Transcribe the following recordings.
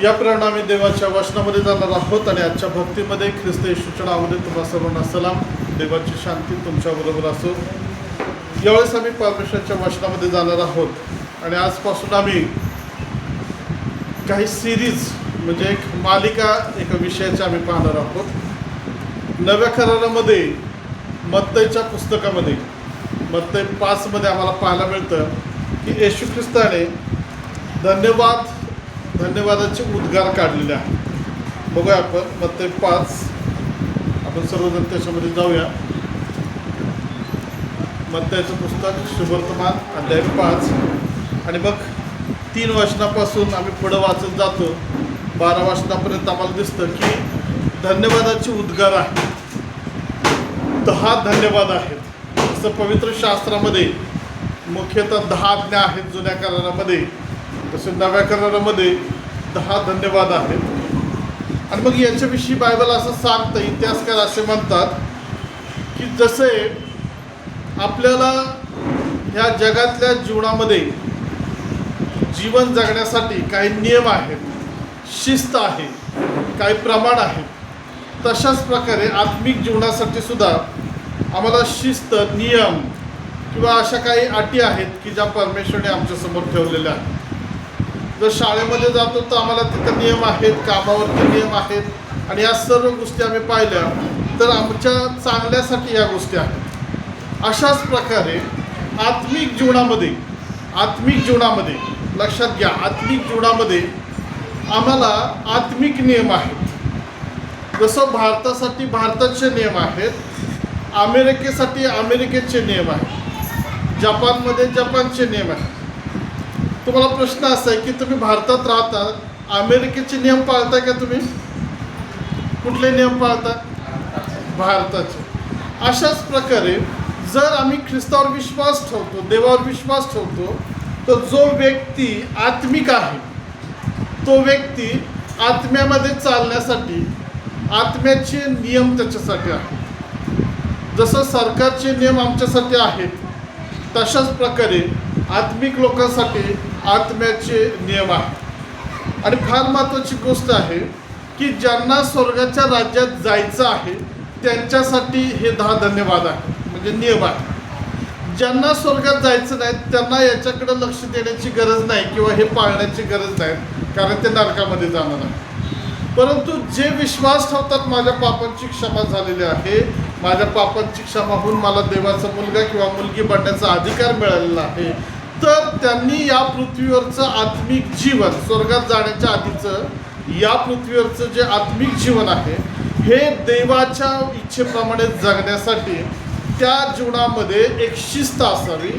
या प्रमाणे आम्ही देवाच्या वचनामध्ये जाणार आहोत आणि आजच्या भक्तीमध्ये ख्रिस्त येशूच्या नावामध्ये तुम्हा सर्वांना सलाम. देवाची शांती तुमच्याबरोबर असो. यावेळेस आम्ही परमेश्वराच्या वचनामध्ये जाणार आहोत आणि आजपासून आम्ही काही सिरीज म्हणजे एक मालिका एका विषयाची आम्ही पाहणार आहोत. नव्या करारामध्ये मत्तईच्या पुस्तकामध्ये मत्तई 5 आम्हाला पाहायला मिळतं की येशू ख्रिस्ताने धन्यवादाचे उद्गार काढलेले आहेत. बघूया आपण मत्तई 5. आपण सर्वजण त्याच्यामध्ये जाऊया. मत्तईचं पुस्तक शुभवर्तमान अध्याय 5 आणि मग 3 वचनापासून आम्ही पुढं वाचत जातो. 12 वचनापर्यंत आम्हाला दिसतं की धन्यवादाचे उद्गार आहेत. 10 धन्यवाद आहेत. जसं पवित्र शास्त्रामध्ये मुख्यतः 10 आज्ञा आहेत जुन्या करारामध्ये, तसे नव्या करारामध्ये 10 धन्यवाद आहेत. आणि मग याच्याविषयी बायबल असं सांगतं, इतिहासकार असे म्हणतात की जसे आपल्याला ह्या जगातल्या जीवनामध्ये जीवन जगण्यासाठी काही नियम आहेत, शिस्त आहे, काही प्रमाण आहे, तशाच प्रकारे आत्मिक जीवनासाठी सुद्धा आम्हाला शिस्त, नियम किंवा अशा काही अटी आहेत की ज्या परमेश्वराने आमच्यासमोर ठेवलेल्या आहेत. जर शाळेमध्ये जातो तर आम्हाला तिथं नियम आहेत, कामावरती नियम आहेत आणि या सर्व गोष्टी आम्ही पाहिल्या तर आमच्या चांगल्यासाठी या गोष्टी आहेत. अशाच प्रकारे आत्मिक जीवनामध्ये लक्षात घ्या, आत्मिक जीवनामध्ये आम्हाला आत्मिक नियम आहेत. जसं भारतासाठी भारताचे नियम आहेत, अमेरिकेसाठी अमेरिकेचे नियम आहेत, जपानमध्ये जपानचे नियम आहेत. तुम्हाला प्रश्न असा आहे की तुम्ही भारतात राहता, अमेरिकेचे नियम पाळता का? तुम्ही कुठले नियम पाळता? भारताचे. अशाच प्रकारे जर आम्ही ख्रिस्तावर विश्वास ठेवतो, देवावर विश्वास ठेवतो, तर जो व्यक्ती आत्मिक आहे तो व्यक्ती आत्म्यामध्ये चालण्यासाठी आत्म्याचे नियम त्याच्यासाठी आहेत. जसं सरकारचे नियम आमच्यासाठी आहेत, तशाच प्रकारे आत्मिक लोकांसाठी आत्म्याचे नियम आहेत. आणि फार महत्त्वाची गोष्ट आहे की ज्यांना स्वर्गाच्या राज्यात जायचं आहे त्यांच्यासाठी हे 10 धन्यवाद आहे, म्हणजे नियम आहे. ज्यांना स्वर्गात जायचं नाही त्यांना याच्याकडे लक्ष देण्याची गरज नाही किंवा हे पाळण्याची गरज नाही, कारण ते नरकामध्ये जाणार आहे. परंतु जे विश्वास ठेवतात माझ्या पापांची क्षमा झालेली आहे, माझ्या पापांची क्षमा होऊन मला देवाचा मुलगा किंवा मुलगी बनण्याचा अधिकार मिळालेला आहे, तर त्यांनी या पृथ्वीवरचं आत्मिक जीवन, स्वर्गात जाण्याच्या आधीचं या पृथ्वीवरचं जे आत्मिक जीवन आहे हे देवाच्या इच्छेप्रमाणे जगण्यासाठी त्या जीवनामध्ये एक शिस्त असावी.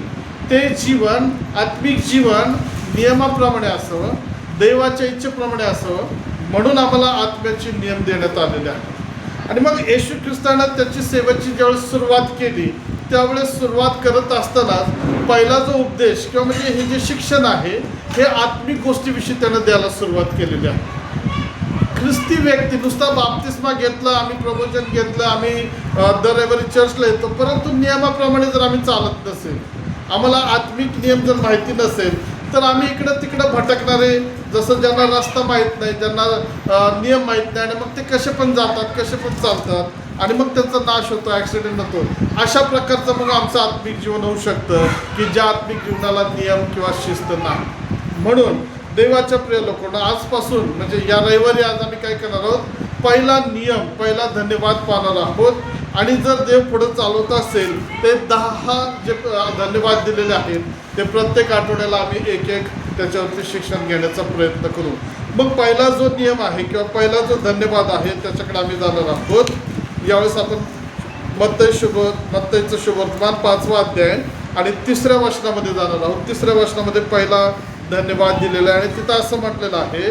ते जीवन, आत्मिक जीवन नियमाप्रमाणे असावं, देवाच्या इच्छेप्रमाणे असावं, म्हणून आम्हाला आत्म्याचे नियम देण्यात आलेले आहेत. आणि मग येशू ख्रिस्तानं त्याची सेवेची ज्यावेळेस सुरुवात केली त्यावेळेस सुरुवात करत असतानाच पहिला जो उपदेश किंवा म्हणजे हे जे शिक्षण आहे हे आत्मिक गोष्टीविषयी त्यानं द्यायला सुरुवात केलेली आहे. ख्रिस्ती व्यक्ती नुसता बाप्तिस्मा घेतला, आम्ही प्रबोधन घेतलं, आम्ही दर रविवारी चर्चला येतो, परंतु नियमाप्रमाणे जर आम्ही चालत नसेल, आम्हाला आत्मिक नियम जर माहिती नसेल, तर आम्ही इकडं तिकडं भटकणारे, जसं ज्यांना रस्ता माहीत नाही, ज्यांना नियम माहीत नाही, आणि मग ते कसे पण जातात, कसे पण चालतात आणि मग त्यांचा नाश होतो, ॲक्सिडेंट होतो. अशा प्रकारचं मग आमचं आत्मिक जीवन होऊ शकतं की ज्या आत्मिक जीवनाला नियम किंवा शिस्त नाही. म्हणून देवाच्या प्रिय लोकांना आजपासून म्हणजे या रविवारी आज आम्ही काय करणार आहोत, पहिला नियम, पहिला धन्यवाद पाहणार आहोत. आणि जर देव पुढं चालवत असेल ते 10 जे धन्यवाद दिलेले आहेत ते प्रत्येक आठवड्याला आम्ही एक त्याच्यावरती शिक्षण घेण्याचा प्रयत्न करू. मग पहिला जो नियम आहे किंवा पहिला जो धन्यवाद आहे त्याच्याकडे आम्ही जाणार आहोत. यावेळेस आपण मत्तईचं शुभवर्तमान 5वा अध्याय आणि 3ऱ्या वचनामध्ये जाणार आहोत. 3ऱ्या वचनामध्ये पहिला धन्यवाद दिलेला आहे आणि तिथं असं म्हटलेलं आहे,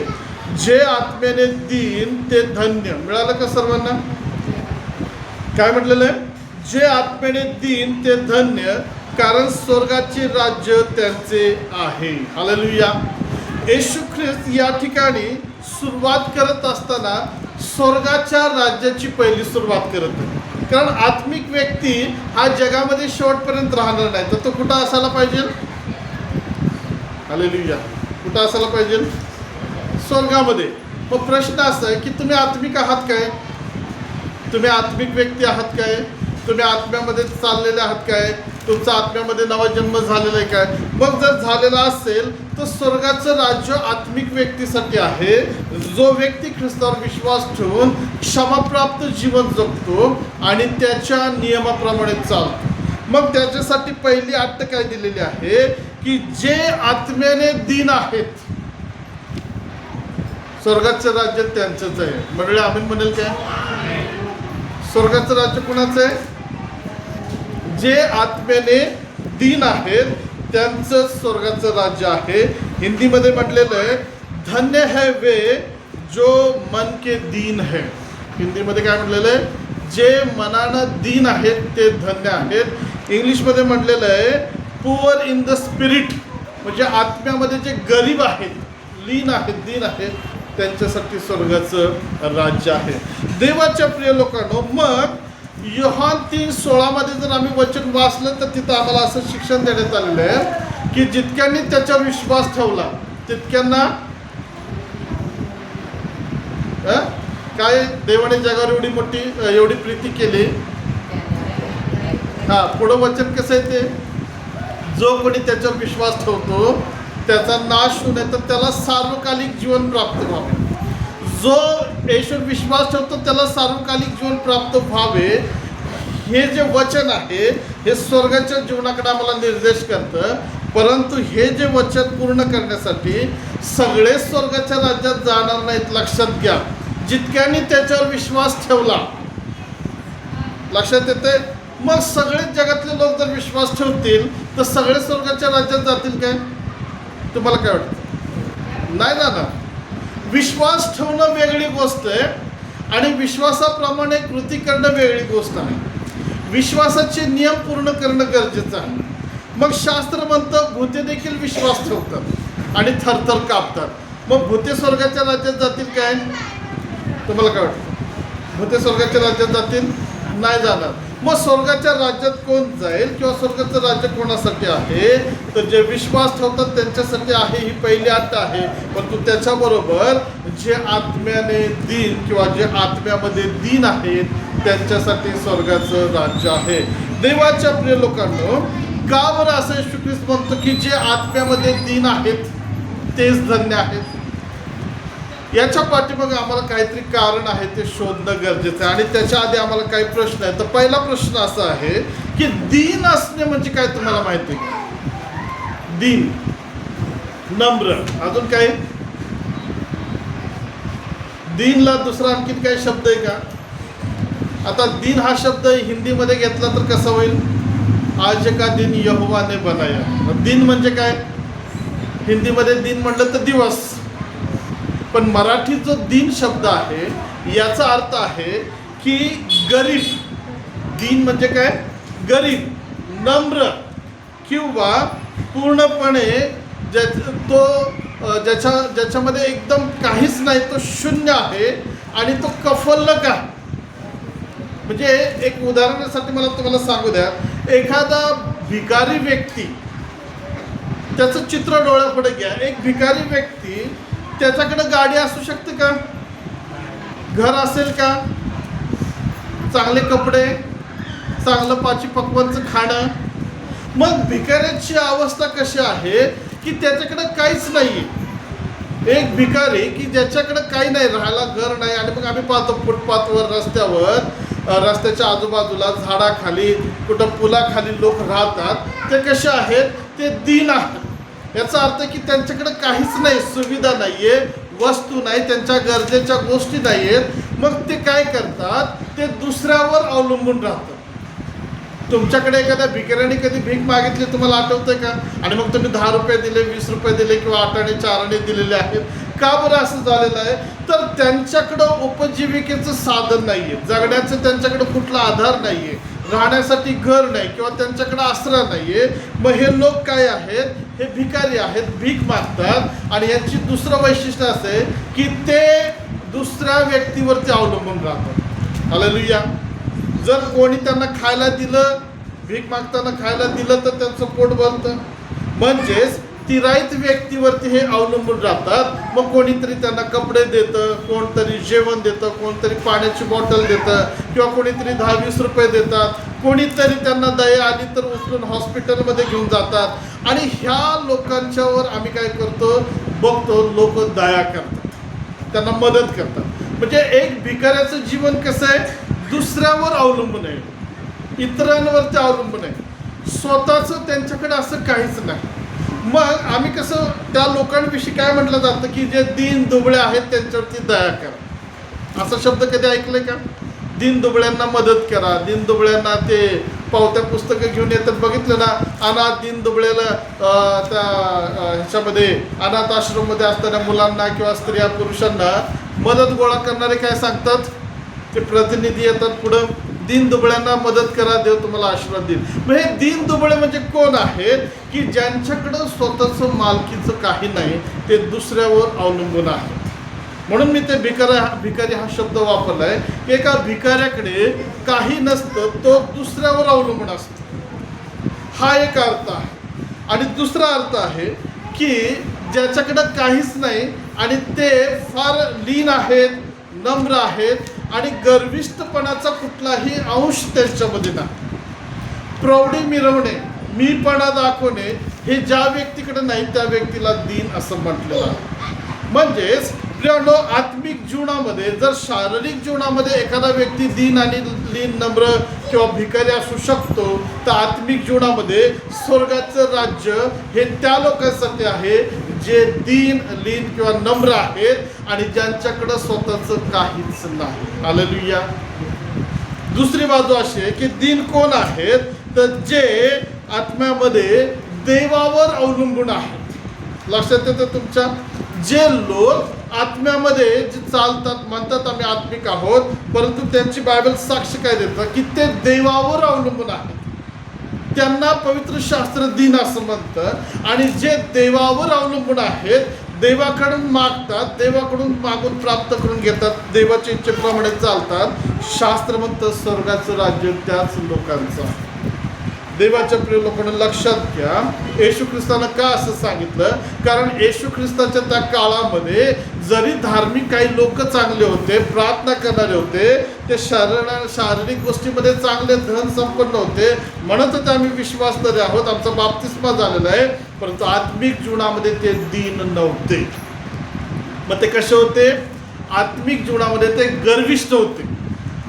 जे आत्म्याने देईन ते धन्य. मिळालं का सर्वांना? काय म्हटलेलं आहे? जे आत्म्याने देईन ते धन्य, कारण स्वर्गाचे राज्य त्यांचे आहे. हालेलुया. येशू ख्रिस्त या ठिकाणी सुरुवात करत असताना स्वर्गाच्या राज्याची पहिली सुरुवात करत आहे. कारण आत्मिक व्यक्ती हा जगामध्ये शेवटपर्यंत राहणार नाही, तर तो कुठं असायला पाहिजे? हालेलुया. कुठं असायला पाहिजे? स्वर्गामध्ये. मग प्रश्न असा आहे की तुम्ही आत्मिक आहात काय? तुम्ही आत्मिक व्यक्ती आहात काय? तुम्ही आत्म्यामध्ये चाललेले आहात काय? तुमचा आत्म्यामध्ये नवा जन्म झालेला आहे काय? मग जर झालेला असेल तर स्वर्गाचं राज्य आत्मिक व्यक्तीसाठी आहे, जो व्यक्ती ख्रिस्तावर विश्वास ठेवून क्षमाप्राप्त जीवन जगतो आणि त्याच्या नियमाप्रमाणे चालतो. मग त्याच्यासाठी पहिली अट काय दिलेली आहे की जे आत्म्याने दीन आहेत स्वर्गाचं राज्य त्यांचंच आहे. मंडळी आम्ही म्हणेल काय? स्वर्गाचं राज्य कुणाचं आहे? जे आत्म्याने दीन आहेत त्यांचं स्वर्गाचं राज्य आहे. हिंदीमध्ये म्हटलेलं आहे धन्य है वे जो मन के दीन है. हिंदीमध्ये काय म्हटलेलं आहे? जे मनानं दीन आहेत ते धन्य आहेत. इंग्लिशमध्ये म्हटलेलं आहे पुअर इन द स्पिरिट, म्हणजे आत्म्यामध्ये जे गरीब आहेत, लीन आहेत, दीन आहेत, त्यांच्यासाठी स्वर्गाचं राज्य आहे. देवाच्या प्रिय लोकांनो, मग योहान 3:16 जर आम्ही वचन वाचलं तर तिथं आम्हाला असं शिक्षण देण्यात आलेलं आहे की जितक्यांनी त्याच्यावर विश्वास ठेवला तितक्यांना काय देवाने जगावर एवढी प्रीती केली. पुढं वचन कसं आहे ते? जो कोणी त्याच्यावर विश्वास ठेवतो त्याचा नाश होऊ नये तर त्याला सार्वकालिक जीवन प्राप्त व्हावे. जो येशूवर विश्वास ठेवतो त्याला सार्वकालिक जीवन प्राप्त व्हावे. हे जे वचन आहे हे स्वर्गाच्या जीवनाकडे आम्हाला निर्देश करतं. परंतु हे जे वचन पूर्ण करण्यासाठी सगळे स्वर्गाच्या राज्यात जाणार नाहीत, लक्षात घ्या. जितक्यांनी त्याच्यावर विश्वास ठेवला, लक्षात येते? मग सगळे जगातले लोक जर विश्वास ठेवतील तर सगळे स्वर्गाच्या राज्यात जातील काय? तुम्हाला काय वाटतं? नाही जाणार. विश्वास ठेवणं वेगळी गोष्ट आहे आणि विश्वासाप्रमाणे कृती करणं वेगळी गोष्ट आहे. विश्वासाचे नियम पूर्ण करणं गरजेचं आहे. मग शास्त्र म्हणतं भूते देखील विश्वास ठेवतात आणि थरथर कापतात. मग भूते स्वर्गाच्या राज्यात जातील काय? तुम्हाला काय वाटतं? भूते स्वर्गाच्या राज्यात जातील? नाही जाणार. मग स्वर्गाच्या राज्यात कोण जाईल किंवा स्वर्गाचं राज्य कोणासाठी आहे? तर जे विश्वास ठेवतात त्यांच्यासाठी आहे, ही पहिली अट आहे. परंतु त्याच्याबरोबर जे आत्म्याने दीन किंवा जे आत्म्यामध्ये दीन आहेत त्यांच्यासाठी स्वर्गाचं राज्य आहे. देवाच्या प्रिय लोकांनो, का बरं असं येशू ख्रिस्त म्हणतो की जे आत्म्यामध्ये दीन आहेत तेच धन्य आहेत? याच्या पाठीमागे आम्हाला काहीतरी कारण आहे ते शोधणं गरजेचं आहे. आणि त्याच्या आधी आम्हाला काही प्रश्न आहेत. तर पहिला प्रश्न असा आहे की दीन असणे म्हणजे काय तुम्हाला माहिती आहे? दीन, नम्र, अजून काय? दीनला दुसरा आणखीन काही शब्द आहे का? आता दीन हा शब्द हिंदीमध्ये घेतला तर कसा होईल? आज का दिन यहोवाने बनाया. दिन म्हणजे काय? हिंदीमध्ये दिन म्हटलं तर दिवस, पण मराठीत जो दिन शब्द आहे याचा अर्थ आहे की गरीब. दीन म्हणजे काय? गरीब, नम्र किंवा पूर्णपणे ज्याच्यामध्ये एकदम काहीच नाही, तो शून्य आहे आणि तो कफल्लक आहे. म्हणजे एक उदाहरणासाठी मला तुम्हाला सांगू द्या, एखादा भिकारी व्यक्ती, त्याचं चित्र डोळ्यापुढे घ्या. एक भिकारी व्यक्ती, त्याच्याकडे गाडी असू शकते का? घर असेल का? चांगले कपडे, चांगलं पाची पक्वांचं खाणं. मग भिकाऱ्याची अवस्था कशी आहे की त्याच्याकडे काहीच नाही. एक भिकारी की ज्याच्याकडे काही नाही, राहायला घर नाही. आणि मग आम्ही पाहतो फुटपाथवर, रस्त्याच्या आजूबाजूला झाडाखाली, कुठं पुलाखाली लोक राहतात. ते कसे आहेत? ते दीन आहेत. याचा अर्थ की त्यांच्याकडे काहीच नाही, सुविधा नाहीये, वस्तू नाही, त्यांच्या गरजेच्या गोष्टी नाही आहेत. मग ते काय करतात? ते दुसऱ्यावर अवलंबून राहतात. तुमच्याकडे एखाद्या भिकाऱ्याने कधी भीक मागितली तुम्हाला आठवतंय का? आणि मग तुम्ही 10 रुपये दिले, 20 रुपये दिले किंवा 8 आणे 4 आणे दिलेले आहेत. का बरं असं झालेलं आहे? तर त्यांच्याकडं उपजीविकेचं साधन नाही आहे, जगण्याचं त्यांच्याकडे कुठला आधार नाही आहे, राहण्यासाठी घर नाही किंवा त्यांच्याकडे आसरा नाही आहे. मग हे लोक काय आहेत? हे भिकारी आहेत, भीक मागतात. आणि यांची दुसरं वैशिष्ट्य असं आहे की ते दुसऱ्या व्यक्तीवरती अवलंबून राहतात. हालेलुया. जर कोणी त्यांना खायला दिलं, भीक मागताना खायला दिलं तर त्यांचं पोट भरतं. म्हणजेच तिराईत व्यक्तीवरती हे अवलंबून राहतात. मग कोणीतरी त्यांना कपडे देतं, कोणतरी जेवण देतं, कोणतरी पाण्याची बॉटल देतं, किंवा कोणीतरी 10-20 रुपये देतात, कोणीतरी त्यांना दया आली तर उचलून हॉस्पिटलमध्ये घेऊन जातात. आणि ह्या लोकांच्यावर आम्ही काय करतो, बघतो, लोक दया करतात, त्यांना मदत करतात. म्हणजे एक भिकाऱ्याचं जीवन कसं आहे, दुसऱ्यावर अवलंबून आहे, इतरांवरती अवलंबून आहे, स्वतःचं त्यांच्याकडे असं काहीच नाही. मग आम्ही कसं त्या लोकांविषयी काय म्हटलं जातं की जे दीन दुबळे आहेत त्यांच्यावरती दया करा. असा शब्द कधी ऐकलंय का? दीन दुबळ्यांना मदत करा, दीन दुबळ्यांना ते पावत्या पुस्तकं घेऊन येतात, बघितलं ना? अनाथ दीन दुबळ्याला त्या ह्याच्यामध्ये अनाथ आश्रममध्ये असताना मुलांना किंवा स्त्रिया पुरुषांना मदत गोळा करणारे काय सांगतात, ते प्रतिनिधी येतात पुढं, दीन दुबळ्यांना मदत करा, देव तुम्हाला आशीर्वाद देईल. मग हे दीन दुबळे म्हणजे कोण आहेत की ज्यांच्याकडं स्वतःचं मालकीचं काही नाही, ते दुसऱ्यावर अवलंबून आहेत. म्हणून मी ते भिकारी हा शब्द वापरलाय की एका भिकाऱ्याकडे काही नसतं, तो दुसऱ्यावर अवलंबून असतो. हा एक अर्थ आहे. आणि दुसरा अर्थ आहे की ज्याच्याकडं काहीच नाही आणि ते फार लीन आहेत, नम्र आहेत आणि गर्विष्ठपणाचा कुठलाही अंश त्यांच्यामध्ये नाही. प्रौढी मिरवणे, मीपणा दाखवणे हे ज्या व्यक्तीकडे नाही त्या व्यक्तीला दीन असं म्हटलेलं आहे. म्हणजेच प्रियानो, आत्मिक जीवनामध्ये जर शारीरिक जीवनामध्ये एखादा व्यक्ती दीन आणि लीन, नम्र किंवा भिकारी असू शकतो, तर आत्मिक जीवनामध्ये स्वर्गाचं राज्य हे त्या लोकांसाठी आहे जे दीन, लीन किंवा नम्र आहेत आणि ज्यांच्याकडं स्वतःचं काहीच नाही. हालेलुया. दुसरी बाजू अशी आहे की दीन कोण आहेत, तर जे आत्म्यामध्ये देवावर अवलंबून आहेत. लक्षात येतं तुमच्या? जे लोक आत्म्यामध्ये जे चालतात, म्हणतात आम्ही आत्मिक आहोत, परंतु त्यांची बायबल साक्ष काय देतं की ते देवावर अवलंबून आहेत. त्यांना पवित्र शास्त्र दीन असं म्हणतं. आणि जे देवावर अवलंबून आहेत, देवाकडून मागतात, देवाकडून मागून प्राप्त करून घेतात, देवाच्या इच्छेप्रमाणे चालतात, शास्त्र म्हणतं स्वर्गाचं राज्य त्याच लोकांचं. देवाच्या प्रिय लोकांना लक्षात घ्या, येशू ख्रिस्तानं का असं सांगितलं? कारण येशू ख्रिस्ताच्या त्या काळामध्ये जरी धार्मिक काही लोक चांगले होते, प्रार्थना करणारे होते, ते शारीरिक गोष्टीमध्ये चांगले धन संपन्न होते, म्हणत होते आम्ही विश्वासधारी आहोत, आमचा बाप्तिस्मा झालेला आहे, परंतु आत्मिक जीवनामध्ये ते दीन नव्हते. मग ते कसे होते? आत्मिक जीवनामध्ये ते गर्विष्ठ होते,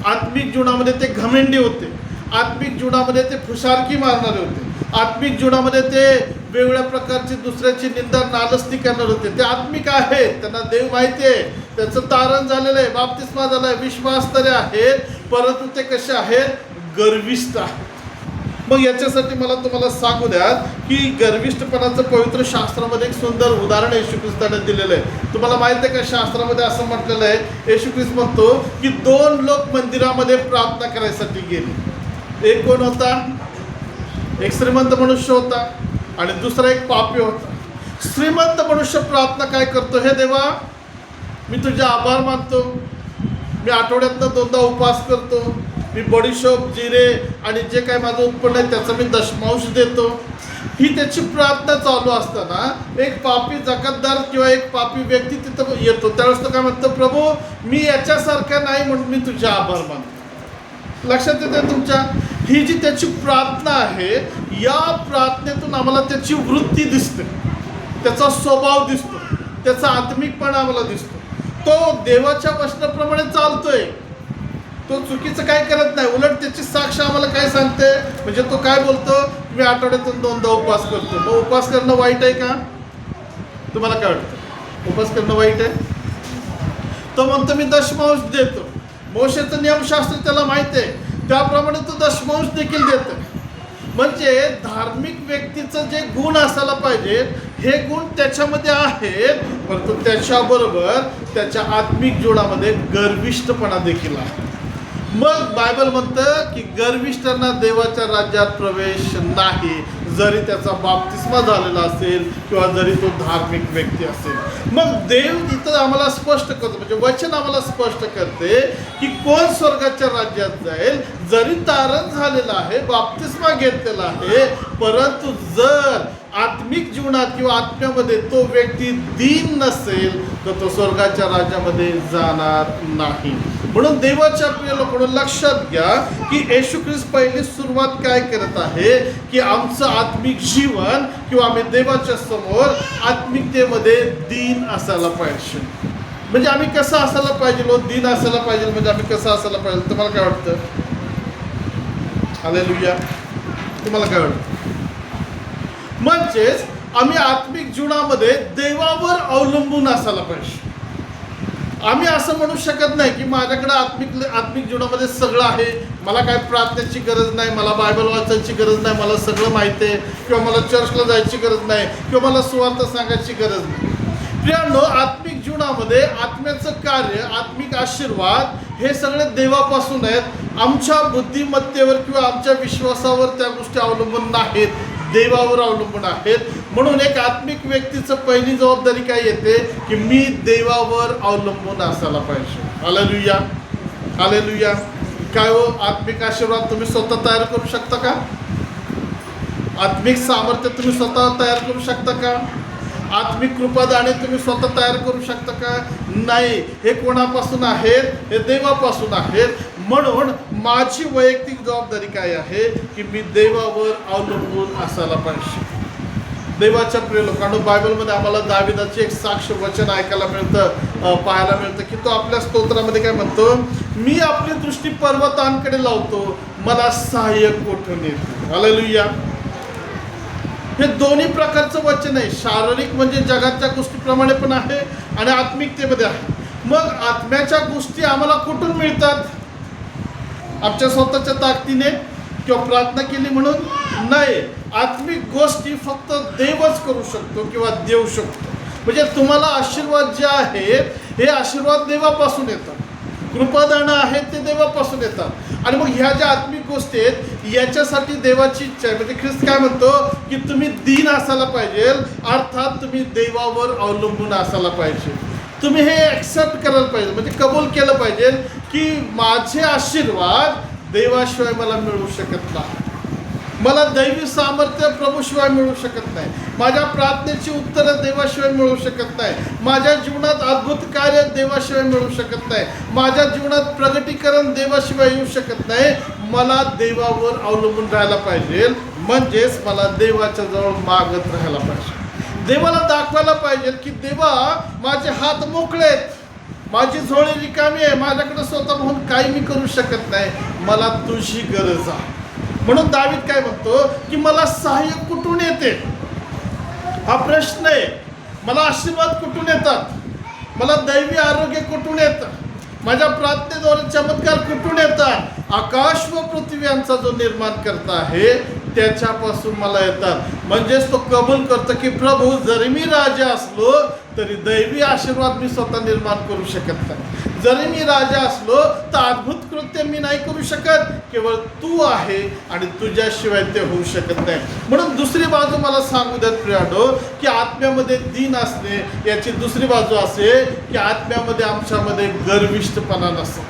आत्मिक जीवनामध्ये ते घमेंडी होते, आत्मिक जीवनामध्ये ते फुशारकी मारणारे होते, आत्मिक जीवनामध्ये ते वेगवेगळ्या प्रकारची दुसऱ्याची निंदा, नालस्ती करणार होते. ते आत्मिक आहेत, त्यांना देव माहिती आहे, त्यांचं तारण झालेलं आहे, बाप्तिस्मा झाला आहे, विश्वास तरी आहेत, परंतु ते कसे आहेत? गर्विष्ठ आहेत. मग याच्यासाठी मला तुम्हाला सांगू द्या की गर्विष्ठपणाचं पवित्र शास्त्रामध्ये एक सुंदर उदाहरण येशू ख्रिस्ताने दिलेलं आहे. तुम्हाला माहिती आहे का? शास्त्रामध्ये असं म्हटलेलं आहे, येशू ख्रिस्त म्हणतो की 2 लोक मंदिरामध्ये प्रार्थना करायसाठी गेले. एक कोण होता? एक श्रीमंत मनुष्य होता आणि दुसरा एक पापी होता. श्रीमंत मनुष्य प्रार्थना काय करतो? हे देवा, मी तुझे आभार मानतो, मी आठवड्यातनं 2दा उपवास करतो, मी बडीशोप, जिरे आणि जे काही माझं उत्पन्न आहे त्याचं मी दशमांश देतो. ही त्याची प्रार्थना चालू असताना एक पापी जकातदार किंवा एक पापी व्यक्ती तिथं येतो. त्यावेळेस तो काय म्हणतो? प्रभू, मी याच्यासारखा नाही म्हणून मी तुझे आभार मानतो. लक्षात येते तुमच्या? ही जी त्याची प्रार्थना आहे, या प्रार्थनेतून आम्हाला त्याची वृत्ती दिसते, त्याचा स्वभाव दिसतो, त्याचा आत्मिकपणा आम्हाला दिसतो. तो देवाच्या वचनाप्रमाणे चालतोय, तो चुकीचं काय करत नाही. उलट त्याची साक्ष आम्हाला काय सांगते? म्हणजे तो काय बोलतो? मी आठवड्यातून 2दा उपवास करतो. मग उपवास करणं वाईट आहे का? तुम्हाला काय वाटतं? उपवास करणं वाईट आहे? तो म्हणतो मी दशमांश देतो. मोशेचं नियमशास्त्र त्याला माहिती आहे, त्याप्रमाणे तो दशमांश देखील देतो. म्हणजे धार्मिक व्यक्तीचं जे गुण असायला पाहिजे, हे गुण त्याच्यामध्ये आहेत, परंतु त्याच्याबरोबर त्याच्या आत्मिक जीवनामध्ये गर्विष्ठपणा देखील आहे. मग बायबल म्हणतं की गर्विष्ठांना देवाच्या राज्यात प्रवेश नाही, जरी त्याचा बाप्तिस्मा झालेला असेल किंवा जरी तो धार्मिक व्यक्ती असेल. मग देव इथं आम्हाला स्पष्ट करतो, म्हणजे वचन आम्हाला स्पष्ट करते की कोण स्वर्गाच्या राज्यात जाईल? जरी तारण झालेला आहे, बाप्तिस्मा घेतलेला आहे, परंतु जर आत्मिक जीवनात किंवा आत्म्यामध्ये तो व्यक्ती दीन नसेल तर तो स्वर्गाच्या राज्यामध्ये जाणार नाही. म्हणून देवाच्या प्रिय लोकांनो, लक्षात घ्या की येशू ख्रिस्त पहिली सुरुवात काय करत आहे की आमचं आत्मिक जीवन किंवा आम्ही देवाच्या समोर आत्मिकतेमध्ये दीन असायला पाहिजे. म्हणजे आम्ही कसं असायला पाहिजे, दीन असायला पाहिजे म्हणजे आम्ही कसं असायला पाहिजे, तुम्हाला काय वाटतं? हालेलुया. तुम्हाला काय वाटतं? म्हणजेच आम्ही आत्मिक जीवनामध्ये देवावर अवलंबून असायला पाहिजे. आम्ही असं म्हणू शकत नाही की माझ्याकडे आत्मिक जीवनामध्ये सगळं आहे, मला काय प्रार्थनेची गरज नाही, मला बायबल वाचायची गरज नाही, मला सगळं माहिती आहे, किंवा मला चर्चला जायची गरज नाही, किंवा मला सुवार्थ सांगायची गरज नाही. प्रियांनो, आत्मिक जीवनामध्ये आत्म्याचं कार्य, आत्मिक आशीर्वाद हे सगळे देवापासून आहेत. आमच्या बुद्धिमत्तेवर किंवा आमच्या विश्वासावर त्या गोष्टी अवलंबून नाहीत, देवावर अवलंबून आहेत. म्हणून एक आत्मिक व्यक्तीचं पहिली जबाबदारी काय येते की मी देवावर अवलंबून असायला पाहिजे. Hallelujah, hallelujah. काय हो, आत्मिक आशीर्वाद तुम्ही स्वतः तयार करू शकता का? आत्मिक सामर्थ्य तुम्ही स्वतः तयार करू शकता का? आत्मिक कृपादाने तुम्ही स्वतः तयार करू शकता का? नाही. हे कोणापासून आहेत? हे देवापासून आहेत. म्हणून माझी वैयक्तिक जबाबदारी काय आहे की मी देवावर अवलंबून असायला पाहिजे. देवाच्या प्रिय लोकांनो, बायबलमध्ये आम्हाला दाविदाचे एक साक्ष वचन ऐकायला मिळतं, पाहायला मिळतं की तो आपल्या स्तोत्रामध्ये काय म्हणतो, मी आपली दृष्टी पर्वतांकडे लावतो, मला सहाय्य कोठून येते. हालेलुया. हे दोन्ही प्रकारचं वचन आहे. शारीरिक म्हणजे जगाच्या गोष्टीप्रमाणे पण आहे आणि आत्मिकतेमध्ये आहे. मग आत्म्याच्या गोष्टी आम्हाला कुठून मिळतात? आमच्या स्वतःच्या ताकदीने किंवा प्रार्थना केली म्हणून नाही. आत्मिक गोष्टी फक्त देवच करू शकतो किंवा देऊ शकतो. म्हणजे तुम्हाला आशीर्वाद जे आहेत हे आशीर्वाद देवापासून येतात, कृपादानं आहेत ते देवापासून येतात. आणि मग ह्या ज्या आत्मिक गोष्टी आहेत याच्यासाठी देवाची इच्छा आहे. म्हणजे ख्रिस्त काय म्हणतो की तुम्ही दीन असायला पाहिजे, अर्थात तुम्ही देवावर अवलंबून असायला पाहिजे. तुम्ही हे ॲक्सेप्ट करायला पाहिजे, म्हणजे कबूल केलं पाहिजे की माझे आशीर्वाद देवाशिवाय मला मिळू शकत नाही, मला दैवी सामर्थ्य प्रभूशिवाय मिळू शकत नाही, माझ्या प्रार्थनेची उत्तरं देवाशिवाय मिळू शकत नाही, माझ्या जीवनात अद्भुत कार्य देवाशिवाय मिळू शकत नाही, माझ्या जीवनात प्रगतीकरण देवाशिवाय येऊ शकत नाही. मला देवावर अवलंबून राहायला पाहिजे. म्हणजेच मला देवाच्या जवळ मागत राहायला पाहिजे. देवाला दाखवायला पाहिजे की देवा माझे हात मोकळे आहेत, माझी झोळी रिकामी आहे, माझ्याकडे स्वतः म्हणून काही मी करू शकत नाही, मला तुझी गरज आहे. म्हणून दावीद काय म्हणतो की मला सहाय्य कुठून येते? हा प्रश्न आहे. मला आशीर्वाद कुठून येतात? मला दैवी आरोग्य कुठून येतं? माझ्या प्रार्थनेद्वारे चमत्कार कुठून येतात? आकाश व पृथ्वी यांचा जो निर्माण करता आहे त्याच्यापासून मला येतात. म्हणजेच तो कबूल करतो की प्रभू, जरी मी राजा असलो तरी दैवी आशीर्वाद मी स्वतः निर्माण करू शकत नाही. जरी मी राजा असलो तर अद्भुत कृत्य मी नाही करू शकत, केवळ तू आहे आणि तुझ्याशिवाय ते होऊ शकत नाही. म्हणून दुसरी बाजू मला सांगू द्यात प्रियानो की आत्म्यामध्ये दीन असणे याची दुसरी बाजू असे की आत्म्यामध्ये आमच्यामध्ये गर्विष्ठपणा नसतो.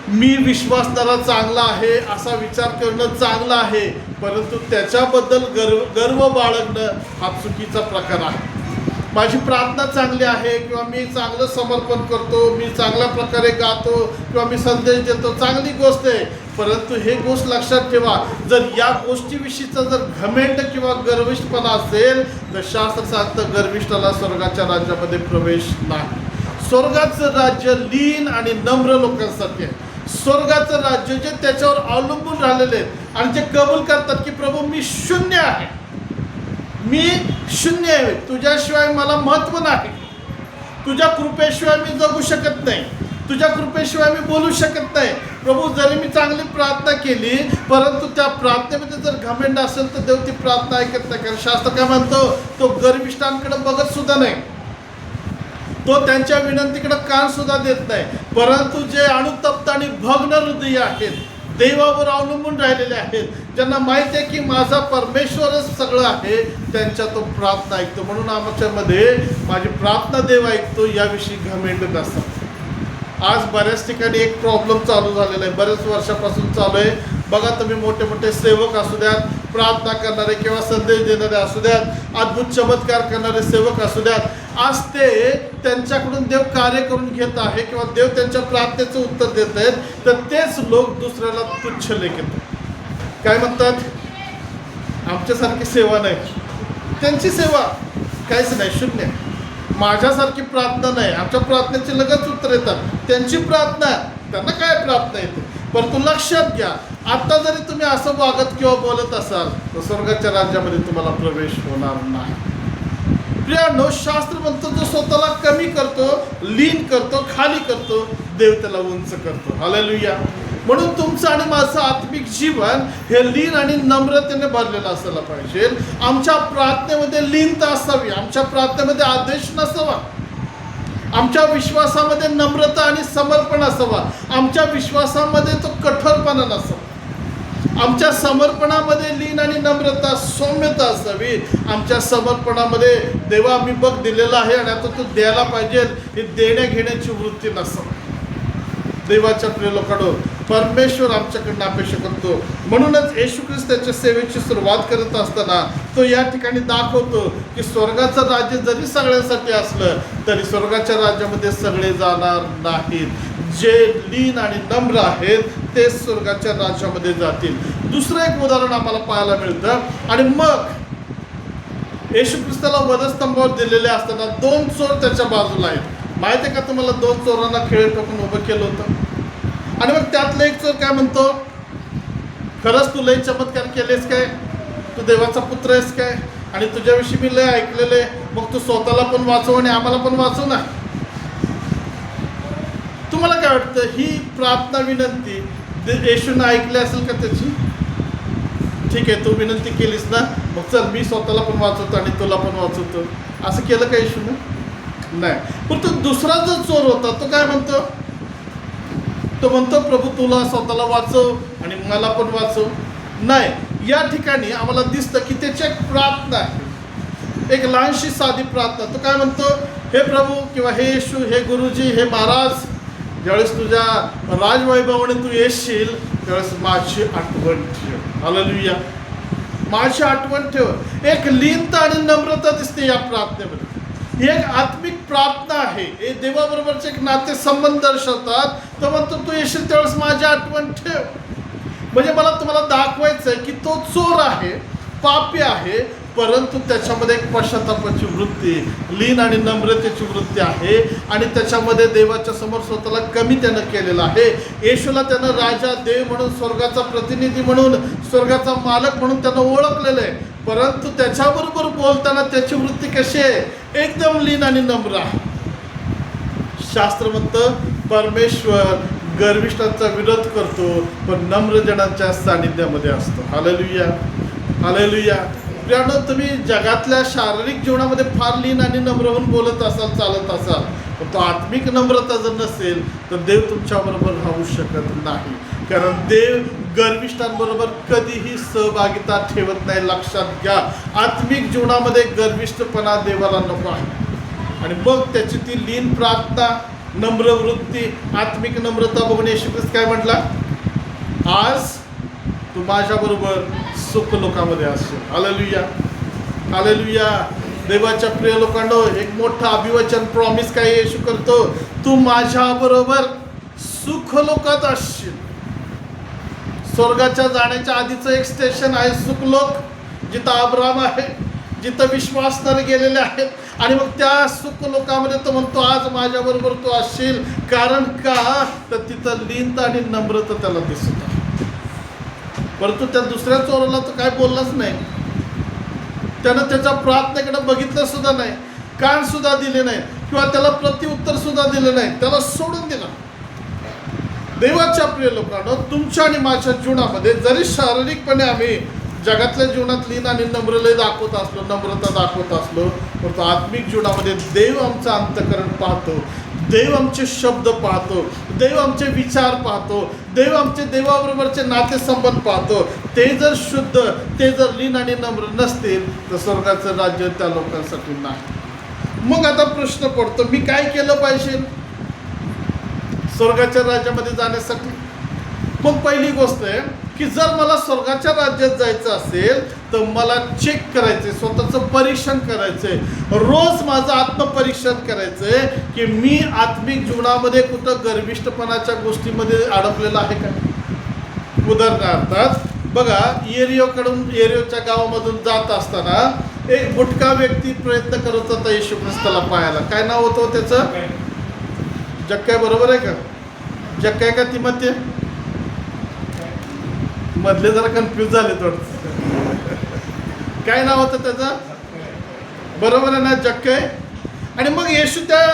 मी विश्वासणारा चांगला आहे असा विचार करणं चांगलं आहे, परंतु त्याच्याबद्दल गर्व बाळगणं हा चुकीचा प्रकार आहे. माझी प्रार्थना चांगली आहे किंवा मी चांगलं समर्पण करतो, मी चांगल्या प्रकारे गातो किंवा मी संदेश देतो, चांगली गोष्ट आहे. परंतु हे गोष्ट लक्षात ठेवा, जर या गोष्टीविषयीचा जर घमेंड किंवा गर्विष्ठपणा असेल तर शास्त्र सांगतं गर्विष्ठाला स्वर्गाच्या राज्यामध्ये प्रवेश नाही. स्वर्गाचं राज्य लीन आणि नम्र लोकांसाठी आहे. स्वर्गाचं राज्य जे त्याच्यावर अवलंबून राहिलेले आहेत आणि जे कबूल करतात की प्रभू मी शून्य आहे, मी शून्य आहे, तुझ्याशिवाय मला महत्त्व नाही, तुझ्या कृपेशिवाय मी जगू शकत नाही, तुझ्या कृपेशिवाय मी बोलू शकत नाही. प्रभू, जरी मी चांगली प्रार्थना केली परंतु त्या प्रार्थनेमध्ये जर घमेंड असेल तर देव ती प्रार्थना ऐकत नाही. कारण शास्त्र काय म्हणतो, तो गर्विष्ठांकडे बघत सुद्धा नाही, तो त्यांच्या विनंतीकडे कान सुद्धा देत नाही. परंतु जे अनुतप्त आणि भग्न हृदय आहेत, देवावर अवलंबून राहिलेले आहेत, ज्यांना माहिती आहे की माझा परमेश्वरच सगळं आहे, त्यांच्या तो प्रार्थना ऐकतो. म्हणून आमच्यामध्ये माझी प्रार्थना देव ऐकतो याविषयी घमेंड नसतात. आज बऱ्याच ठिकाणी एक प्रॉब्लेम चालू झालेला आहे, बऱ्याच वर्षापासून चालू आहे. बघा, तुम्ही मोठे मोठे सेवक असू द्यात प्रार्थना करणारे किंवा संदेश देणारे असू द्यात, अद्भुत चमत्कार करणारे सेवक असू द्यात, आज ते त्यांच्याकडून देव कार्य करून घेत आहे किंवा देव त्यांच्या प्रार्थनेचं उत्तर देत आहेत, तर तेच लोक दुसऱ्याला तुच्छ लेखतात. काय म्हणतात? आमच्यासारखी सेवा नाही, त्यांची सेवा काहीच नाही, शून्य. माझ्यासारखी प्रार्थना नाही, आमच्या प्रार्थनेचे लगेच उत्तर येतात. त्यांची प्रार्थना, त्यांना काय प्रार्थना येते? परंतु लक्षात घ्या, आता जरी तुम्ही असं वागत किंवा बोलत असाल तर स्वर्गाच्या राज्यामध्ये तुम्हाला प्रवेश होणार नाही. प्रियानो, शास्त्र म्हणतो जो स्वतःला कमी करतो, लीन करतो, खाली करतो, देव त्याला उंच करतो. हालेलुया. म्हणून तुमचं आणि माझं आत्मिक जीवन हे लीन आणि नम्रतेने भरलेलं असायला पाहिजे. आमच्या प्रार्थनेमध्ये लीनता असावी, आमच्या प्रार्थनेमध्ये आदेश नसावा, आमच्या विश्वासामध्ये नम्रता आणि समर्पण असावा, आमच्या विश्वासामध्ये तो कठोरपणा नसावा, आमच्या समर्पणामध्ये लीन आणि नम्रता, सौम्यता असावी. आमच्या समर्पणामध्ये देवा मी बघ दिलेला आहे आणि आता तू द्यायला पाहिजे, ही देण्या घेण्याची वृत्ती नसावी. देवाच्या प्रिय लोकांनो, परमेश्वर आमच्याकडनं अपेक्षा करतो. म्हणूनच येशू ख्रिस्त त्याच्या सेवेची सुरुवात करत असताना तो या ठिकाणी दाखवतो की स्वर्गाचं राज्य जरी सगळ्यांसाठी असलं तरी स्वर्गाच्या राज्यामध्ये सगळे जाणार नाहीत. जे लीन आणि नम्र आहेत ते स्वर्गाच्या राज्यामध्ये जातील. दुसरं एक उदाहरण आम्हाला पाहायला मिळतं. आणि मग येशू ख्रिस्ताला वधस्तंभावर दिलेले असताना 2 चोर त्याच्या बाजूला आहेत. माहिती आहे का तुम्हाला? 2 चोरांना खिळे ठोकून उभं केलं होतं. आणि मग त्यातला एक चोर काय म्हणतो? खरंच तू लय चमत्कार केलेस काय? तू देवाचा पुत्र आहेस काय? आणि तुझ्याविषयी मी लय ऐकलेलं आहे, मग तू स्वतःला पण वाचव आणि आम्हाला पण वाचव ना. तुम्हाला काय वाटतं? ही प्रार्थना विनंती येशूनं ऐकली असेल का त्याची? ठीक आहे, तू विनंती केलीस ना, मग चल मी स्वतःला पण वाचवतो आणि तुला पण वाचवतो, असं केलं का येशूनं? नाही. पण तो दुसरा जो चोर होता तो काय म्हणतो? तो म्हणतो प्रभू तुला स्वतःला वाचव आणि मला पण वाचव. नाही, या ठिकाणी आम्हाला दिसतं की त्याची एक प्रार्थना आहे, एक लहानशी साधी प्रार्थना. तो काय म्हणतो? हे प्रभू किंवा हे येशू, हे गुरुजी, हे महाराज, ज्यावेळेस तुझ्या राजवैभवाने तू येशील त्यावेळेस माझी आठवण ठेव. हालेलुया. माझी आठवण ठेव. एक लीनता आणि नम्रता दिसते या प्रार्थनेमध्ये. ही एक आत्मिक प्रार्थना आहे. हे देवाबरोबरचे एक नातेसंबंध दर्शवतात. तो म्हणतो तू येशील त्यावेळेस माझी आठवण ठेव. म्हणजे मला तुम्हाला दाखवायचं आहे की तो चोर आहे, पापी आहे, परंतु त्याच्यामध्ये एक पश्चातापाची वृत्ती, लीन आणि नम्रतेची वृत्ती आहे. आणि त्याच्यामध्ये देवाच्या समोर स्वतःला कमी त्यानं केलेलं आहे. येशूला त्यानं राजा, देव म्हणून, स्वर्गाचा प्रतिनिधी म्हणून, स्वर्गाचा मालक म्हणून त्यानं ओळखलेलं आहे. परंतु त्याच्याबरोबर बोलताना त्याची वृत्ती कशी आहे? एकदम लीन आणि नम्र आहे. शास्त्र म्हणतं परमेश्वर गर्विष्ठांचा विरोध करतो पण नम्र जनांच्या सानिध्यामध्ये असतो. Hallelujah, hallelujah. प्रियानो, तुम्ही जगातल्या शारीरिक जीवनामध्ये फार लीन आणि नम्र होऊन बोलत असाल, चालत असाल, पण तो आत्मिक नम्रता जर नसेल तर देव तुमच्याबरोबर राहू शकत नाही. कारण देव गर्विष्ठांबरोबर कधीही सहभागिता ठेवत नाही. लक्षात घ्या, आत्मिक जीवनामध्ये गर्विष्ठपणा देवाला नको आहे. आणि मग त्याची ती लीन प्रार्थना, नम्र वृत्ती, आत्मिक नम्रता बघून येशू ख्रिस्त काय म्हटला? आज तू माझ्याबरोबर सुख लोकांमध्ये असशील. Hallelujah, hallelujah. देवाच्या प्रिय लोकांनो, एक मोठं अभिवचन, प्रॉमिस काय येशू करतो? तू माझ्याबरोबर सुख लोकात असशील. स्वर्गाच्या जाण्याच्या आधीचं एक स्टेशन आहे सुखलोक, जिथं अब्राम आहे, जिथं विश्वासणारे गेलेले आहेत. आणि मग त्या सुख लोकांमध्ये तो म्हणतो आज माझ्याबरोबर तू असशील. कारण का? तर तिथं लीनता आणि नम्रता त्याला दिसत आहे. परंतु त्या दुसऱ्या चोराला तो काय बोललाच नाही. त्यानं त्याच्या प्रार्थनेकडे बघितलं सुद्धा नाही, कान सुद्धा दिले नाही किंवा त्याला प्रत्युत्तर सुद्धा दिलं नाही, त्याला सोडून दिलं. देवाच्या प्रिय लोकांनो, तुमच्या आणि माझ्या जीवनामध्ये जरी शारीरिकपणे आम्ही जगातल्या जीवनात लीन आणि नम्रता दाखवत असलो, नम्रता दाखवत असलो, परंतु आत्मिक जीवनामध्ये देव आमचं अंतःकरण पाहतो, देव आमचे शब्द पाहतो, देव आमचे विचार पाहतो, देव आमचे देवाबरोबरचे नातेसंबंध पाहतो. ते जर शुद्ध, ते जर लीन आणि नम्र नसतील तर स्वर्गाचं राज्य त्या लोकांसाठी नाही. मग आता प्रश्न पडतो, मी काय केलं पाहिजे स्वर्गाच्या राज्यामध्ये जाण्यासाठी? मग पहिली गोष्ट आहे, की जर मला स्वर्गाच्या राज्यात जायचं असेल तर मला चेक करायचंय, स्वतःचं परीक्षण करायचंय, रोज माझं आत्मपरीक्षण करायचंय की मी आत्मिक जीवनामध्ये कुठं गर्विष्ठपणाच्या गोष्टीमध्ये अडकलेलं आहे का. उदाहरणार्थ बघा, एरियोच्या गावामधून जात असताना एक बुटका व्यक्ती प्रयत्न करत होता येशू ख्रिस्ताला पाहायला. काय नाव होतं त्याचं? जक्कय, बरोबर आहे का? जक्कय का तिमोथी? मधले जरा कन्फ्यूज झाले थोडं. काय नाव होतं त्याचं? बरोबर आहे ना, जक्कय. आणि मग येशू त्या